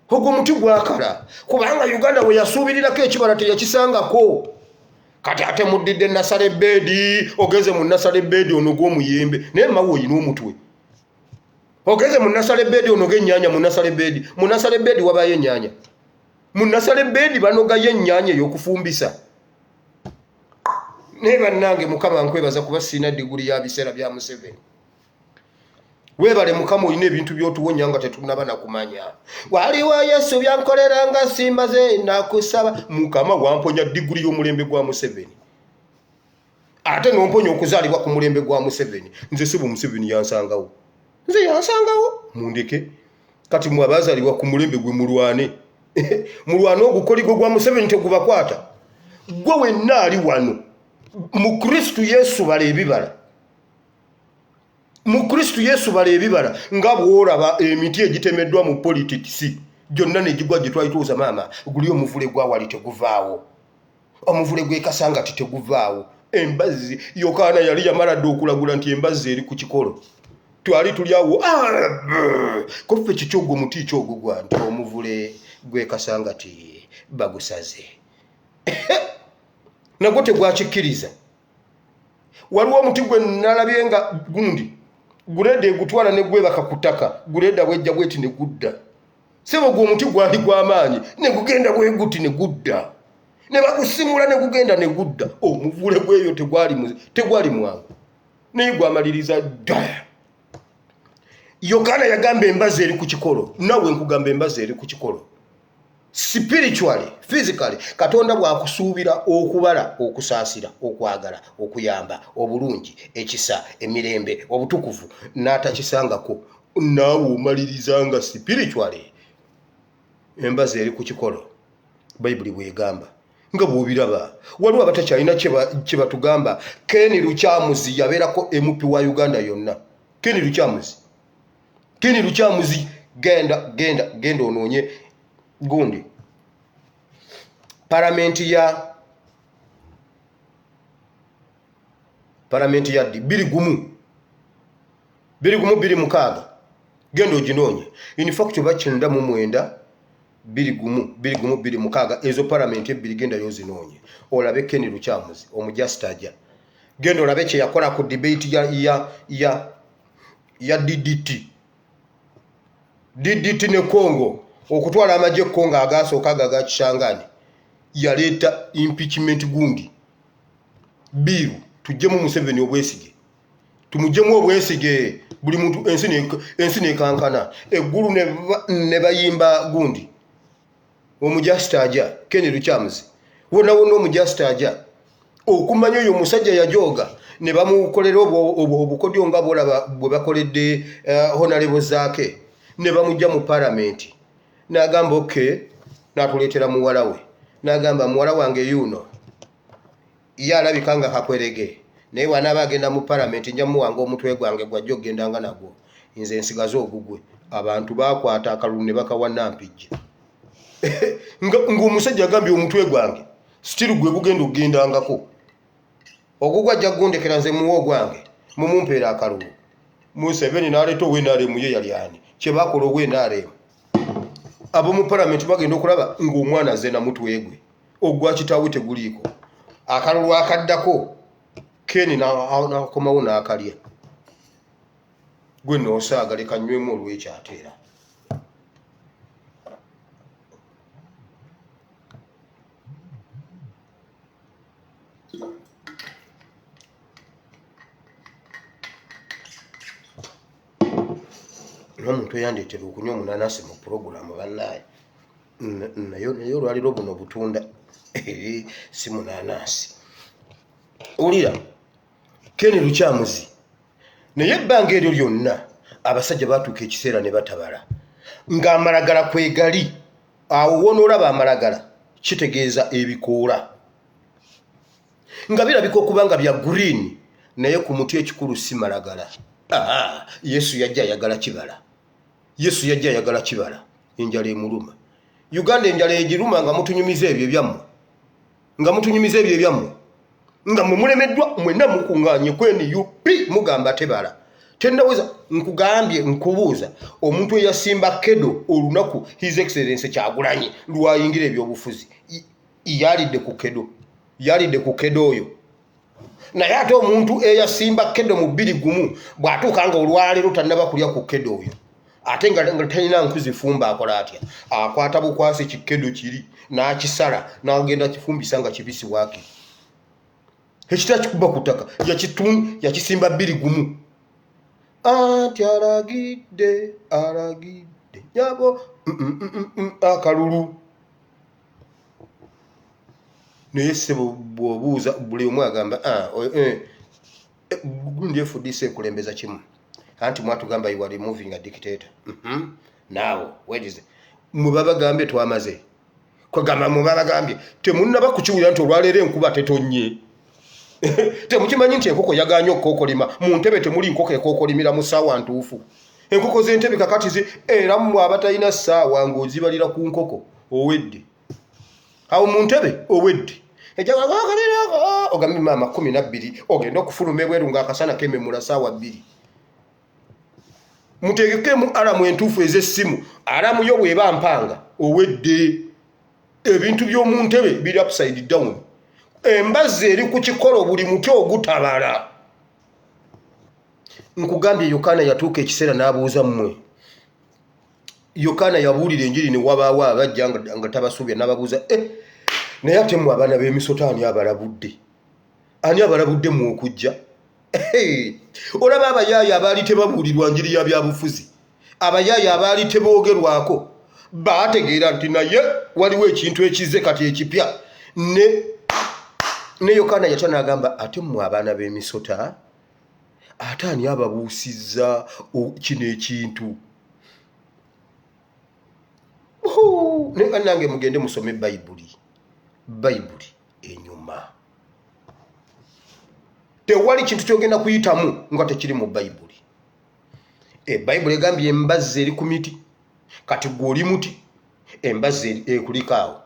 ogwo omuti gwakala kubanga Uganda we yasuubirirako ekibala teyakisangako. Kati ate muddidde nasale bedi ogeze mu nasale bedi onogo omuyembe naye mawo oyina omutwe. Ogeze mu nasale bedi onoge ennyanya mu nasale bedi wabayo ennyanya. Mu nasale bedi banogayo ennyanya ey'okufumbisa. Naye bannange Mukama nkwebaza kuba sina diguli ya biseera bya Museveni. Webale Mukama oyina ebintu by'otuwonya nga tetunaba na kumanya. Waliwo Yesu byankolera nga simbaze nakusaba Mukama wamponya diguli y'omulembe gwa Museveni. Ate n'omponya okuzaalibwa ku mulembe gwa Museveni. Nze sibu Museveni yansangawo. Nze yansangawo mundeke. Kati mwe abazaalibwa ku mulembe gwe mulwane. Mulwane ogukoligo gwa Museveni tegubakwata. Gwe wenna ali wano. Mu Kristo Yesu bale ebibala. Mu Kristo Yesu bale ebibala nga bw'olaba emiti egitemeddwa mu politics gyonna ne gigwa gye twayituuza maama guli omuvule gwa wali teguvaawo. Omuvule gwe kasanga teguvaawo. Embazi Yokaana yali yamaladde okulagula nti embazi eri ku kikolo. Twali tulyawo kofe kikyogo omuti kyogo gwa nti omuvule gwe kasanga ti bagusaze. Nagwo tegwakikkiriza. Waliwo omuti gwe nalabye nga gundi gulede gutwala ne gwe bakakutaka guleda bwejja bweti ne gudda. Sebo gwo omuti gwali gw'amaanyi ne gugenda bwe guti ne gudda. Ne bagusimula ne gugenda ne gudda. Omuvule gweyo tegwali mwangu. Naye gwamaliriza ddaya. Yokaana yagamba embazi eri ku kikolo. Nawe nkugamba embazi eri ku kikolo. Spiritually, physically, Katonda bw'akusuubira okubala, okusaasira, okwagala, okuyamba, obulungi, ekisa, emirembe, obutukuvu, n'atakisangako. Naawe omalirizanga spiritually. Embazi eri ku kikolo. Bayibuli bw'egamba. Nga bw'obiraba. Waliwo abatakyalina kye batugamba. Ken Lukyamuzi yabeerako MP wa Uganda yonna. Ken Lukyamuzi genda onoonye gundi. Parliament ya Parliament yaddi 2 gendo ginonye in fact bachinda mu mwenda 2 ezo parliament ebbiri genda yozinonye olabe Ken Lukyamuzi omujastaja gendo olabe kye yakola ku debate ya DDT ne Congo okutwala amajje Congo agasooka agakishangane yaleeta impeachment gundi biru tujjemu Museveni obwesige tumujjemu obwesige buli muntu ensi ne kankana eggulu ne bayimba gundi omujastaja Ken Lukyamuzi wona omujastaja okumanya oyo musajja yajoga ne bamukolera obukodyo nga bolaba bwe bakoledde honorable zaake ne bamujja mu parliament n'agamba okay n'atuleetera muwala we n'agamba muwala wange yuno ye alabika nga kakwerege naye wanaaba agenda mu parliament nja muwanga omutwe gwange gwajja okugendanga nagwo nze nsigaze ogugwe abantu bakwata akalulu ne bakawa Nampijja ng'omusajja agambye omutwe gwange still gwe gugenda okugendangako ogugwa ajja kugondekera nze muwo gwange mumumpeera akalulu Museveni n'aleeta ow'NRM ye yali ani kye bakola ow'NRM ab'omu parliament bagenda okulaba ng'omwana ze na mutwe gwe ogwa kitaawe teguliiko akalulu akaddako Ken n'akomawo n'akalya gwe n'osaaga leka nywemu olw'ekyateera n'omuntu eyandeetera okunywa omunanasi mu puroguramu bannaye naye olwaliro buno butunda si munanasi ulira Ken Lukyamuzi naye ebbanga eryo lyonna abasajja batuuka ekiseera ne batabala ng'amalagala kwegali awo wonoolaba amalagala kitegeeza ebikoola nga birabika okuba nga bya green naye ku muti ekikulu si malagala Yesu yajja ayagala kibala enjala emuluma Uganda enjala egiruma nga mutunyumiza ebyo ebyammwe nga mumulemeddwa mwenna mukuŋŋaanye kweni UP mugamba tebala tennaweza nkugambye nkubuuza omuntu eyasimba kedo olunaku His Excellency Kyagulanyi lwayingira ebyobufuzi yalidde ku kedo oyo naye ate omuntu eyasimba kedo mu 2 bw'atuuka nga olwaleero tannaba kulya ku kedo oyo ate nga talina nkuzifumba akola atya akwata bukwasi kikedo kiri n'akisala n'agenda kifumbisa nga kibisi waake ekita kikuba ku ttaka yakisimba 2 anti alagidde nyabo akalulu naye sebo bw'obuuza buli omu agamba gundi efudise ekulembeza kimu anti mwatugamba you are removing a dictator now where is it mubabagambye twamaze kwagamba mubabagambye temunnaba kukiwulira nti olwaleero enkuba tetonye temukimanyi nti enkoko yaganye okkokolima mu ntebe temuli nkoko ekkokolimira mu ssaawa ntuufu enkoko z'entebe kakati era mmwe abatalina ssaawa ng'ozibalira ku nkoko owedde awo mu ntebe owedde ogambye maama 12 ogenda okufuluma ebweru ng'akasana kememula ssaawa 2 mutegekemu alamu entuufu ez'essimu alamu yo bw'eba mpanga owedde ebintu by'omu ntebe biri upside down embazzi eri ku kikolo buli muti ogutabala nkugambye Yokana yatuuka ekiseera n'abuuza mmwe Yokana yabuulira enjiri ne wabaawo abajja nga tabasuubya n'ababuuza naye ate mmwe abaana b'emisota ani abalabudde mu okujja olaba abayaaya abaali tebabuulirwa njiri ya byabufuzi abayaaya abaali teboogerwako baategeera nti naye waliwo ekintu ekize kati ekipya ne Yokana yatya n'agamba ate mmwe abaana b'emisota ate ani ababuusizza kino ekintu naye nange mugende musome bayibuli enyuma tewali kintu kyogenda kuyitamu nga tekiri mu bayibuli bayibuli egambye embazzi eri ku miti kati gwe oli muti embazzi ekulikaawo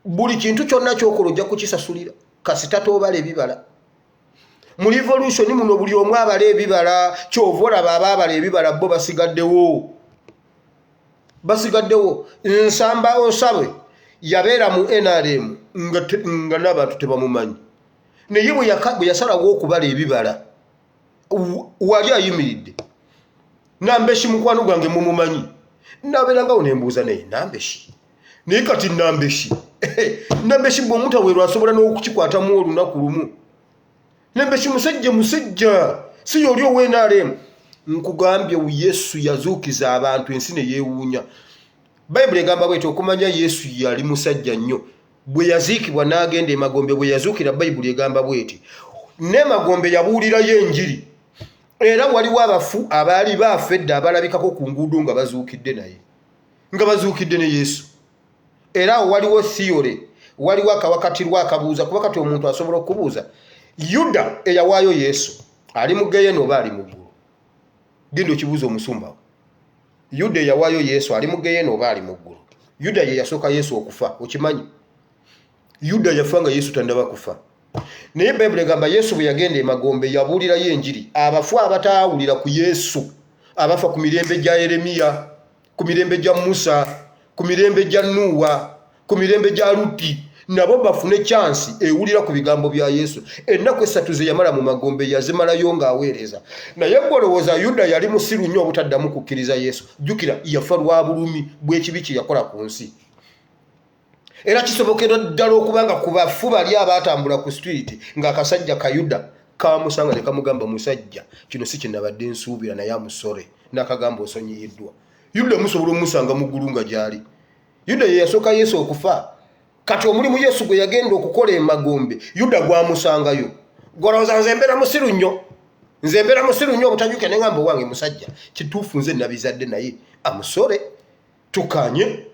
buli kintu kyonna kyokola ojja kukisasulira kasita tobala ebibala mu revolution muno buli omu abala ebibala kyova olaba ababala ebibala bo basigaddewo nsamba osabe yabeera mu NRM nga n'abantu tebamumanyi naye bwe yasalawo okubala ebibala wali ayimiridde Nambeshi mukwano gwange mumumanyi nabeerangawo nembuuza naye Nambeshi naye kati Nambeshi bw'omuntu aweerwa asobola n'okukikwatamu olunaku lumu Nambeshi musajja si yoli ow'NRM nkugambye Yesu yazuukiza abantu ensi ne yeewuunya Bayibuli egamba bw'eti okumanya Yesu yali musajja nnyo bwe yaziikibwa n'agenda emagombe bwe yazuukira Bayibuli egamba bw'eti n'emagombe yabuulirayo enjiri era waliwo abafu abaali baafedde abalabikako ku nguudo nga bazuukidde ne Yesu era waliwo theory waliwo akawakatirwa akabuuza kuba kati omuntu asobola okubuuza Yuda eyawaayo Yesu ali mu Geyena oba ali mu ggulu genda okibuuza omusumbawo Yuda eyawaayo Yesu ali mu Geyena oba ali mu ggulu Yuda ye yasooka Yesu okufa okimanyi Yuda yafa nga Yesu tandaba kufa naye Bayibuli egamba Yesu bwe yagenda emagombe yabuulirayo enjiri abafu abataawulira ku Yesu abafa ku mirembe gya Yeremiya ku mirembe gya Musa ku mirembe gya Nuwa ku mirembe gya Luti nabo bafune chance ewulira ku bigambo bya Yesu ennaku esatu ze yamala mu magombe yazimalayo ng'aweereza naye gwolowooza Yuda yali musiru nnyo obutaddamu kukkiriza Yesu jjukira yafa lwa bulumi bw'ekibi kye yakola ku nsi era kisobokera ddala okubanga ku bafu bali abaatambula ku street ng'akasajja ka Yuda kamusanga ne kamugamba musajja kino si kinabadde nsuubira naye amusore n'akagamba osonyiyiddwa Yuda musobola omusanga mu ggulu nga gyali Yuda ye yasooka Yesu okufa kati omulimu Yesu gwe yagenda okukola emagombe Yuda gwamusangayo gwolowooza nze mbeera musiru nnyo obutajuke ne ngamba wange musajja kituufu nze nabizadde naye amusore tukanye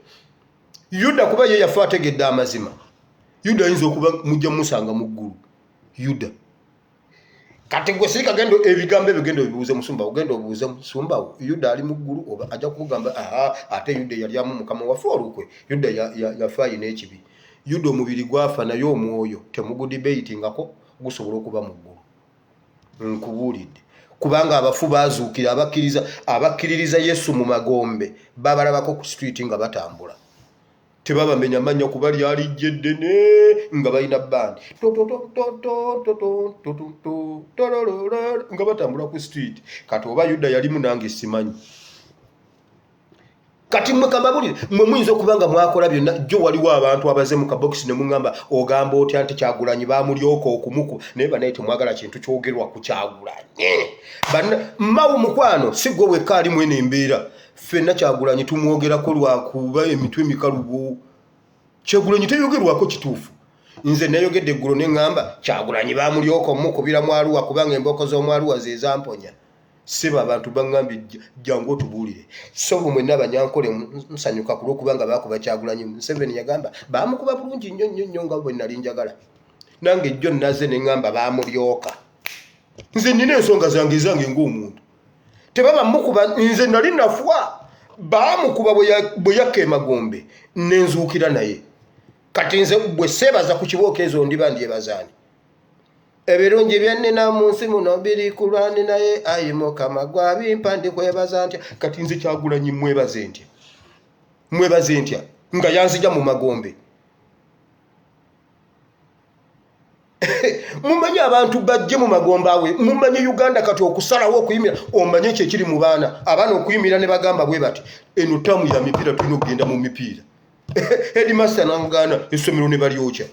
Yuda kuba ye yafa ategedde amazima Yuda ayinza okuba mujja musanga mu ggulu Yuda kati gwe sirika gendo ebigambo ebigendo bibuuze musumbawo gendo obuuze musumbawo Yuda ali mu ggulu oba ajja kugamba ate Yuda yali amu mukama wafe olukwe Yuda yafa ayina ekibi Yuda omubiri gwafa naye omwoyo temugudibatingako gusobola okuba mu ggulu nkubuulidde kubanga abafu bazuukira abakkiririza Yesu mu magombe babalabako ku street nga batambula tebabamenya manya kuba lyali jeddene nga balina bandi nga batambula ku street kati oba Yuda yalimu nange simanyi kati mwe kamabulire mwe muyinza okubanga mwakola byonna jjo waliwo abantu abaze mu kabokisi ne mungamba ogamba otya nti Kyagulanyi bamulyoka okumuku naye banaye temwagala kintu kyogerwa ku Kyagulanyi mmawu mukwano si gwe wekka ali mwene embeera ffenna Kyagulanyi tumwogerako lwakuba emitwe emikalubo Kyagulanyi teyogerwako kituufu nze nayogedde eggulo ne ngamba Kyagulanyi bamulyoka omukubira mu Arua kubanga emboko z'omu Arua ze zamponya seba abantu bangambye jangu otubuulire so mwenna abanyankole nsanyuka ku lw'okubanga baakuba Kyagulanyi Museveni yagamba baamukuba bulungi nnyo nga bwe nali njagala nange jjo naze ne ngamba baamulyoka nze nina ensonga zange ng'omuntu tebaba mukuba nze nali nafuwa baamukuba bwe yakka emagombe nenzuukira naye kati nze bwe seebaza ku kibooko ezo ndiba ndyebazaani ebirungi byennina mu nsi muno biri ku lwani naye ayi Mukama gwabimpa ndikwebaza ntya kati nze Kyagulanyi mwebaze ntya nga yanzija mu magombe mumanyi abantu bajje mu magombe awe mumanyi Uganda kati okusalawo okuyimira omanye ekyo ekiri mu baana abaana okuyimira ne bagamba bwe bati eno tamu ya mipiira tulina okugenda mu mipiira headmaster n'amugana essomero ne balyokya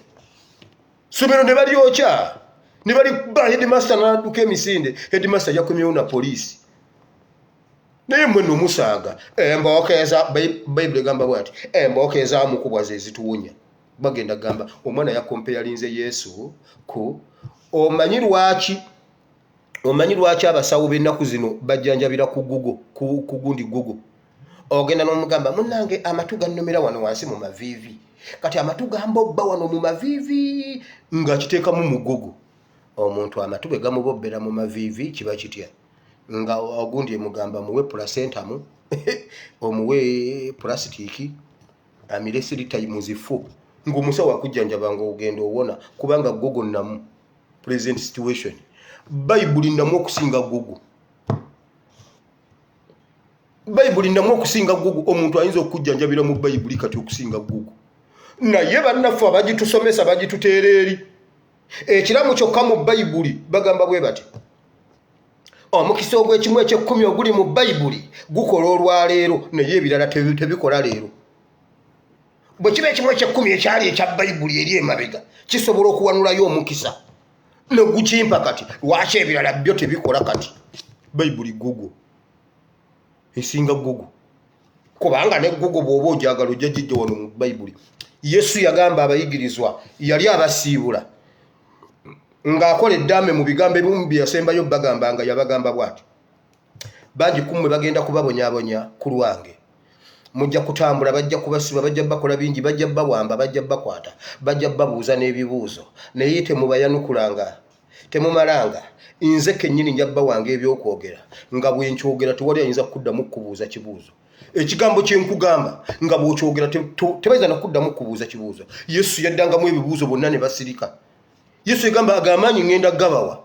ne bali ba headmaster n'adduka emisinde headmaster yakomyewo na poliisi naye mmwe n'omusaaga embookeeza Bayibuli egamba bwati embookeeza mukubwa ze zituwonya bagenda gamba omwana yakompe yalinze Yesu ku omanyi lwaki abasawo b'ennaku zino bajjanjabira ku gundi gugo ogenda n'omugamba munnange amatu gannumira wano wansi mu maviivi kati amatu gambobba wano mu maviivi ng'akiteekamu mugogo omuntu amatu ge gamubobbera mu maviivi kiba kitya nga ogundi emugamba muwe placentamu omuwe plasitiki amire siritayi muzifu ng'omusawo akujjanjaba ng'ogenda owona kubanga gogo namu present situation Bayibuli namu okusinga gogo Bayibuli namu okusinga gogo omuntu ayinza okujjanjabira mu Bayibuli kati okusinga gogo naye bannaffe abagitusomesa bagituteera eri ekiramu kyokka mu Bayibuli bagamba bwe bati omukisa ogw'ekimu eky'ekkumi oguli mu Bayibuli gukola olwaleero naye ebirala tebikola leero bwe kiba ekimu eky'ekkumi ekyali ekya Bayibuli eri emabega kisobola okuwanulayo omukisa ne gukimpa kati lwaki ebirala byo tebikola kati Bayibuli gugu esinga gugu kubanga ne gugu bw'oba ojagala ojja gijja wano mu Bayibuli Yesu yagamba abayigirizwa yali abasiibula ng'akola eddame mu bigambo ebimu bye yasembayo bagambanga yabagamba bw'ati bangi kummwe bagenda kubabonyaabonya ku lwange mujja kutambula bajja kubasiba bajja bakola bingi bajja bawamba bajja bakwata bajja babuuza n'ebibuuzo naye temubayanukulanga temumalanga nze kennyini njabba wange ebyokwogera nga bwe nkyogera tewali ayinza kuddamu kubuuza kibuuzo ekigambo kyenkugamba nga bw'okyogera tebayinza nakuddamu kubuuza kibuuzo Yesu yaddangamu ebibuuzo bonna ne basirika Yesu yagamba agamaanyi ngenda gabawa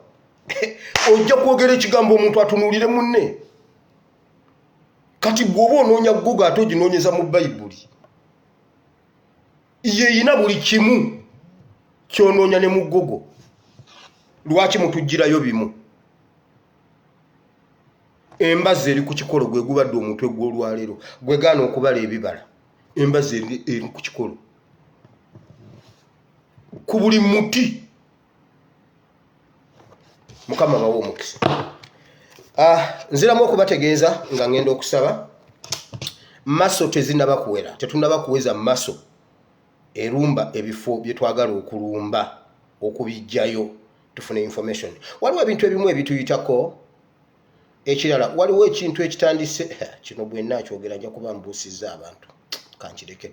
ojja kwogera ekigambo omuntu atunuulire munne kati bw'oba onoonya Google ate oginoonyeza mu Bayibuli yeeyina buli kimu kyonoonya ne mu Google lwaki mutujjirayo bimu embazi eri ku kikolo gwe gubadde omutwe gw'olwaleero gwe gaana okubala ebibala embazi eri ku kikolo ku buli muti Mukama bawo omukisa nziramu okubategeeza nga ngenda okusaba maso tezinaba kuwera tetunaba kuweza maso erumba ebifo bye twagala okulumba okubijjayo tufune information waliwo ebintu ebimu ebituyitako ekirala waliwo ekintu ekitandise kino bwe nnakyogera nja kuba mbuusizza abantu kankireke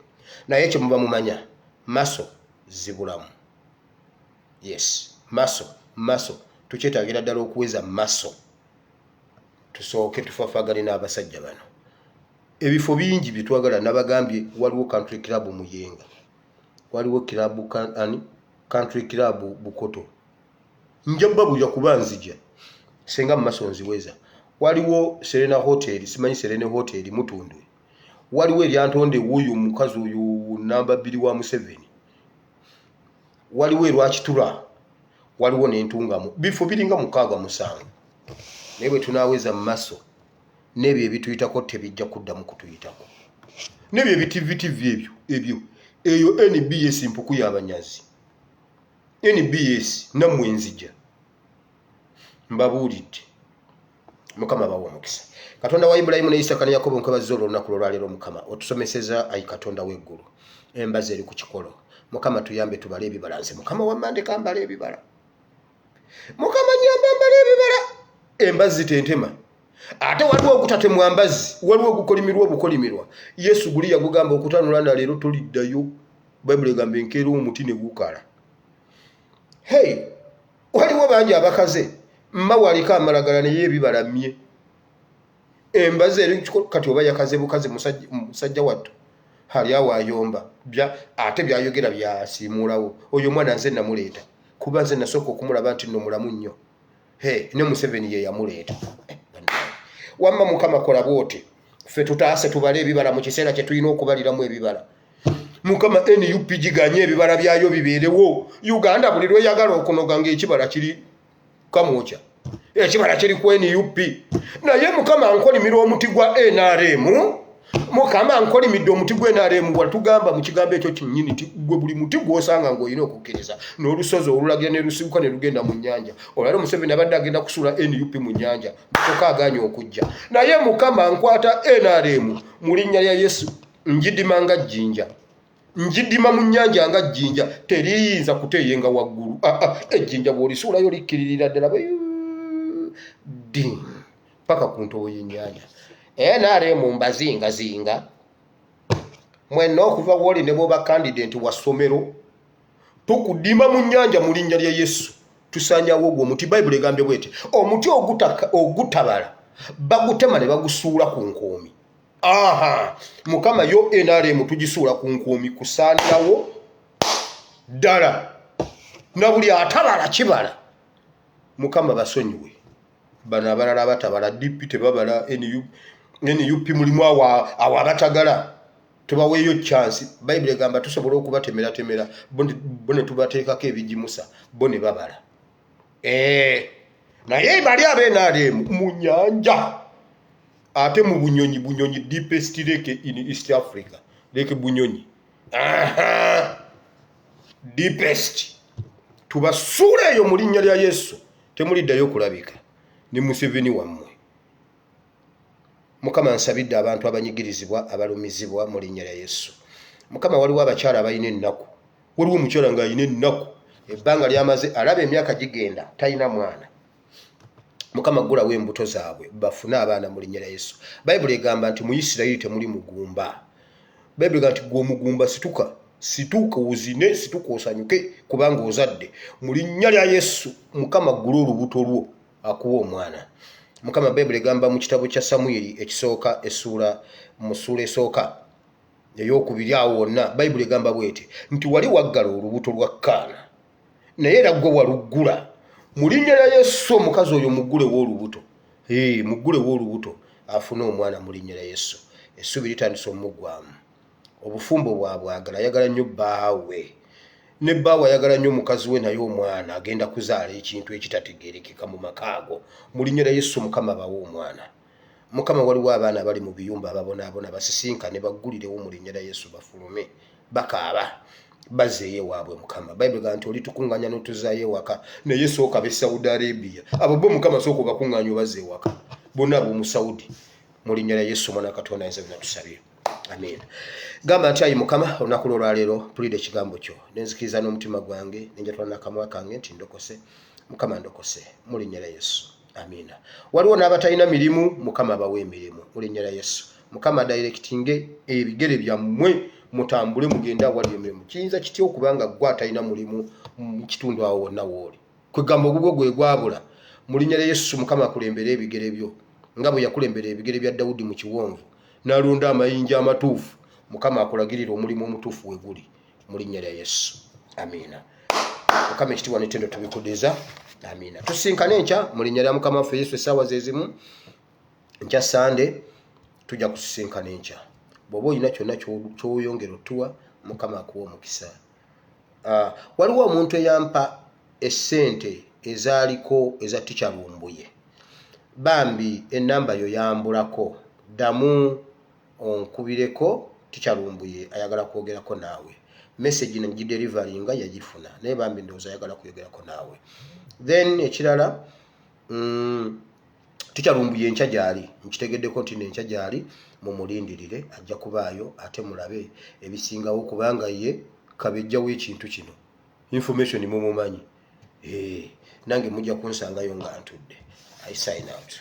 naye kye muba mumanya maso zibulamu yes maso tukyetaagira ddala okuweza maso tusooke tufafagane n'abasajja bano ebifo bingi bye twagala nabagambye waliwo country club Muyenga waliwo country club Bukoto njabba buja kuba nzija senga mu maso nziweza waliwo Serena Hotel simanyi Serena Hotel Mutundwe waliwo eryantonde wuyu mukazi uyu namba 2 wa Museveni waliwo erwakitura waliwo n'entungamo bifo biringa 6-7 naye bwe tunaweza mu maso n'ebyo ebituyitako tebijja kuddamu kutuyitako n'ebyo ebitivitivvi ebyo eyo NBS mpuku y'abanyazi NBS nammwe nzija mbabuulidde Mukama bawo omukisa Katonda wa Ibulayimu ne Isaka ne Yakobo nkwebaza olunaku lwaleero Mukama otusomeseza ayi Katonda w'eggulu embazi eri ku kikolo Mukama tuyambe tubale ebibalanse Mukama wammande kambala ebibala Mukama nyamba mbala ebibala embazi tentema ate waliwo okutatemu ambazi waliwo okukolimirwa obukolimirwa Yesu guli yagugamba okutanula na leero toliddayo Bayibuli egamba enkeera omuti ne gukala waliwo bangi abakaze mma waliko amalagala naye ebibalamye embazi eri kati oba yakaze bukazi musajja wattu ali awo ayomba ate byayogera byasiimulawo oyo mwana nze namuleeta kuba nze nasooka okumulaba nti nno mulamu nnyo ne Museveni ye yamuleeta wamma Mukama kola bw'oti ffe tutaase tubale ebibala mu kiseera kye tulina okubaliramu ebibala Mukama NUP giganye ebibala byayo bibeerewo Uganda buli lweyagala okunoga ng'ekibala kiri kamwocha ekibala kiri ku NUP naye Mukama ankolimira omuti gwa NRM Mukama ankolimidde omuti gwa NRM watugamba mu kigambo ekyo kinnyini gwe buli muti gw'osanga ng'olina okukkiriza n'olusozi olulagira ne lusibuka ne lugenda mu nnyanja olwaleero Museveni abadde agenda kusuula NUP mu nnyanja mukoka aganye okujja naye Mukama nkwata NRM mu linnya lya Yesu njidima nga jjinja njidima mu nnyanja nga jjinja teriyinza kuteeyenga waggulu ejjinja bw'olisuulayo likkiririra ddala ding paka ku ntobo y'ennyanja NRM mbazingazinga mwenna okuva woli ne bw'oba candidate wa ssomero tukudima mu nnyanja mu linnya lya Yesu tusanyawo ogwo omuti Bayibuli egambye bw'eti omuti ogutabala bagutema ne bagusuula ku nkoomi Mukama yo NRM tugisuula ku nkoomi kusaanirawo ddala na buli atabala kibala Mukama basonyiwe bano abalala batabala DP tebabala NUP mulimu awo abatagala tubaweeyo chance Bible egamba tusobola okubatemera bone tubateekako ebijimusa bone babala naye bali abenaale mu nyanja ate mu bunyonyi deepest lake in East Africa lake bunyonyi deepest tubasuula eyo mu linnya lya Yesu temuliddayo kulabika ne Museveni wammwe Mukama nsabidde abantu abanyigirizibwa abalumizibwa mu linnya lya Yesu Mukama waliwo abakyala abalina ennaku waliwo omukyala ng'alina ennaku ebbanga lyamaze alaba emyaka gigenda talina mwana Mukama gulawo embuto zaabwe bafune abaana mu linnya lya Yesu Bible egamba nti mu Isirayiri temuli mugumba Bible egamba nti gwe omugumba situka uzine situka osanyuke kubanga ozadde mu linnya lya Yesu Mukama gula olubuto lwo akuwa omwana Mukama Bible egamba mu kitabo kya Samwiri ekisooka mu sura esooka ey'okubiri awo wonna Bible egamba bwete nti wali waggala olubuto lwa Kaana naye era gwe waluggula mu linnya lya Yesu omukazi oyo muggule w'olubuto muggule w'olubuto afune omwana mu linnya lya Yesu essubi litandise omugwamu obufumbo bwabwagala ayagala nnyo bbaawe ne bbaawe ayagala nnyo mukazi we naye omwana agenda kuzaala ekintu ekitategeerekeka mu makaago mu linnya lya Yesu Mukama bawe omwana Mukama waliwo abaana bali mu biyumba ababonaabona basisinkane baggulirewo mu linnya lya Yesu bafulume bakaaba bazeeyo waabwe Mukama Bible gamba nti olitukuŋŋaanya n'otuzaayo ewaka naye sooka be Saudi Arabia abo bo Mukama sooka obakuŋŋaanya obaze ewaka bonna ab'omu Saudi mu linnya lya Yesu Mwana Katonda ayinza byonna tusabye amen gamba nti ayi Mukama olunaku lw'olwaleero mpulira ekigambo kyo nenzikiriza n'omutima gwange nenjatula n'akamwa kange nti ndokose Mukama ndokose mu linnya lya Yesu amina waliwo n'abatalina mirimu Mukama abawe emirimu mu linnya lya Yesu Mukama directinge ebigere byammwe mutambule mugenda wali emirimu kiyinza kitya okubanga gwe atalina mulimu mu kitundu awo wonna wooli kwegamba ogugwo gwe gwabula mu linnya lya Yesu Mukama akulembera ebigere byo nga bwe yakulembera ebigere bya Dawudi mu kiwonvu n'alonda amayinja amatuufu Mukama akulagirira omulimu omutuufu we guli mu linnya lya Yesu amina Mukama ekitiibwa n'ettendo tubikuddiriza amina tusinkane enkya mu linnya lya Mukama waffe Yesu essaawa ze zimu nkya Sande tujja kusisinkana enkya bw'oba olina kyonna ky'oyongera otuwa Mukama akuwa omukisa waliwo omuntu eyampa essente ezaaliko eza Teacher Lumbuye bambi ennamba yo yambulako ddamu onkubireko Teacher Lumbuye ayagala kwogerako naawe message negidelivaringa yagifuna naye bambi ndowooza ayagala kwogerako naawe then ekirala Teacher Lumbuye enkya gyali nkitegeddeko nti nenkya gyali mumulindirire ajja kubaayo ate mulabe ebisingawo kubanga ye kabejja w'ekintu kino information mumumanyi nange mujja kunsangayo nga ntudde I sign out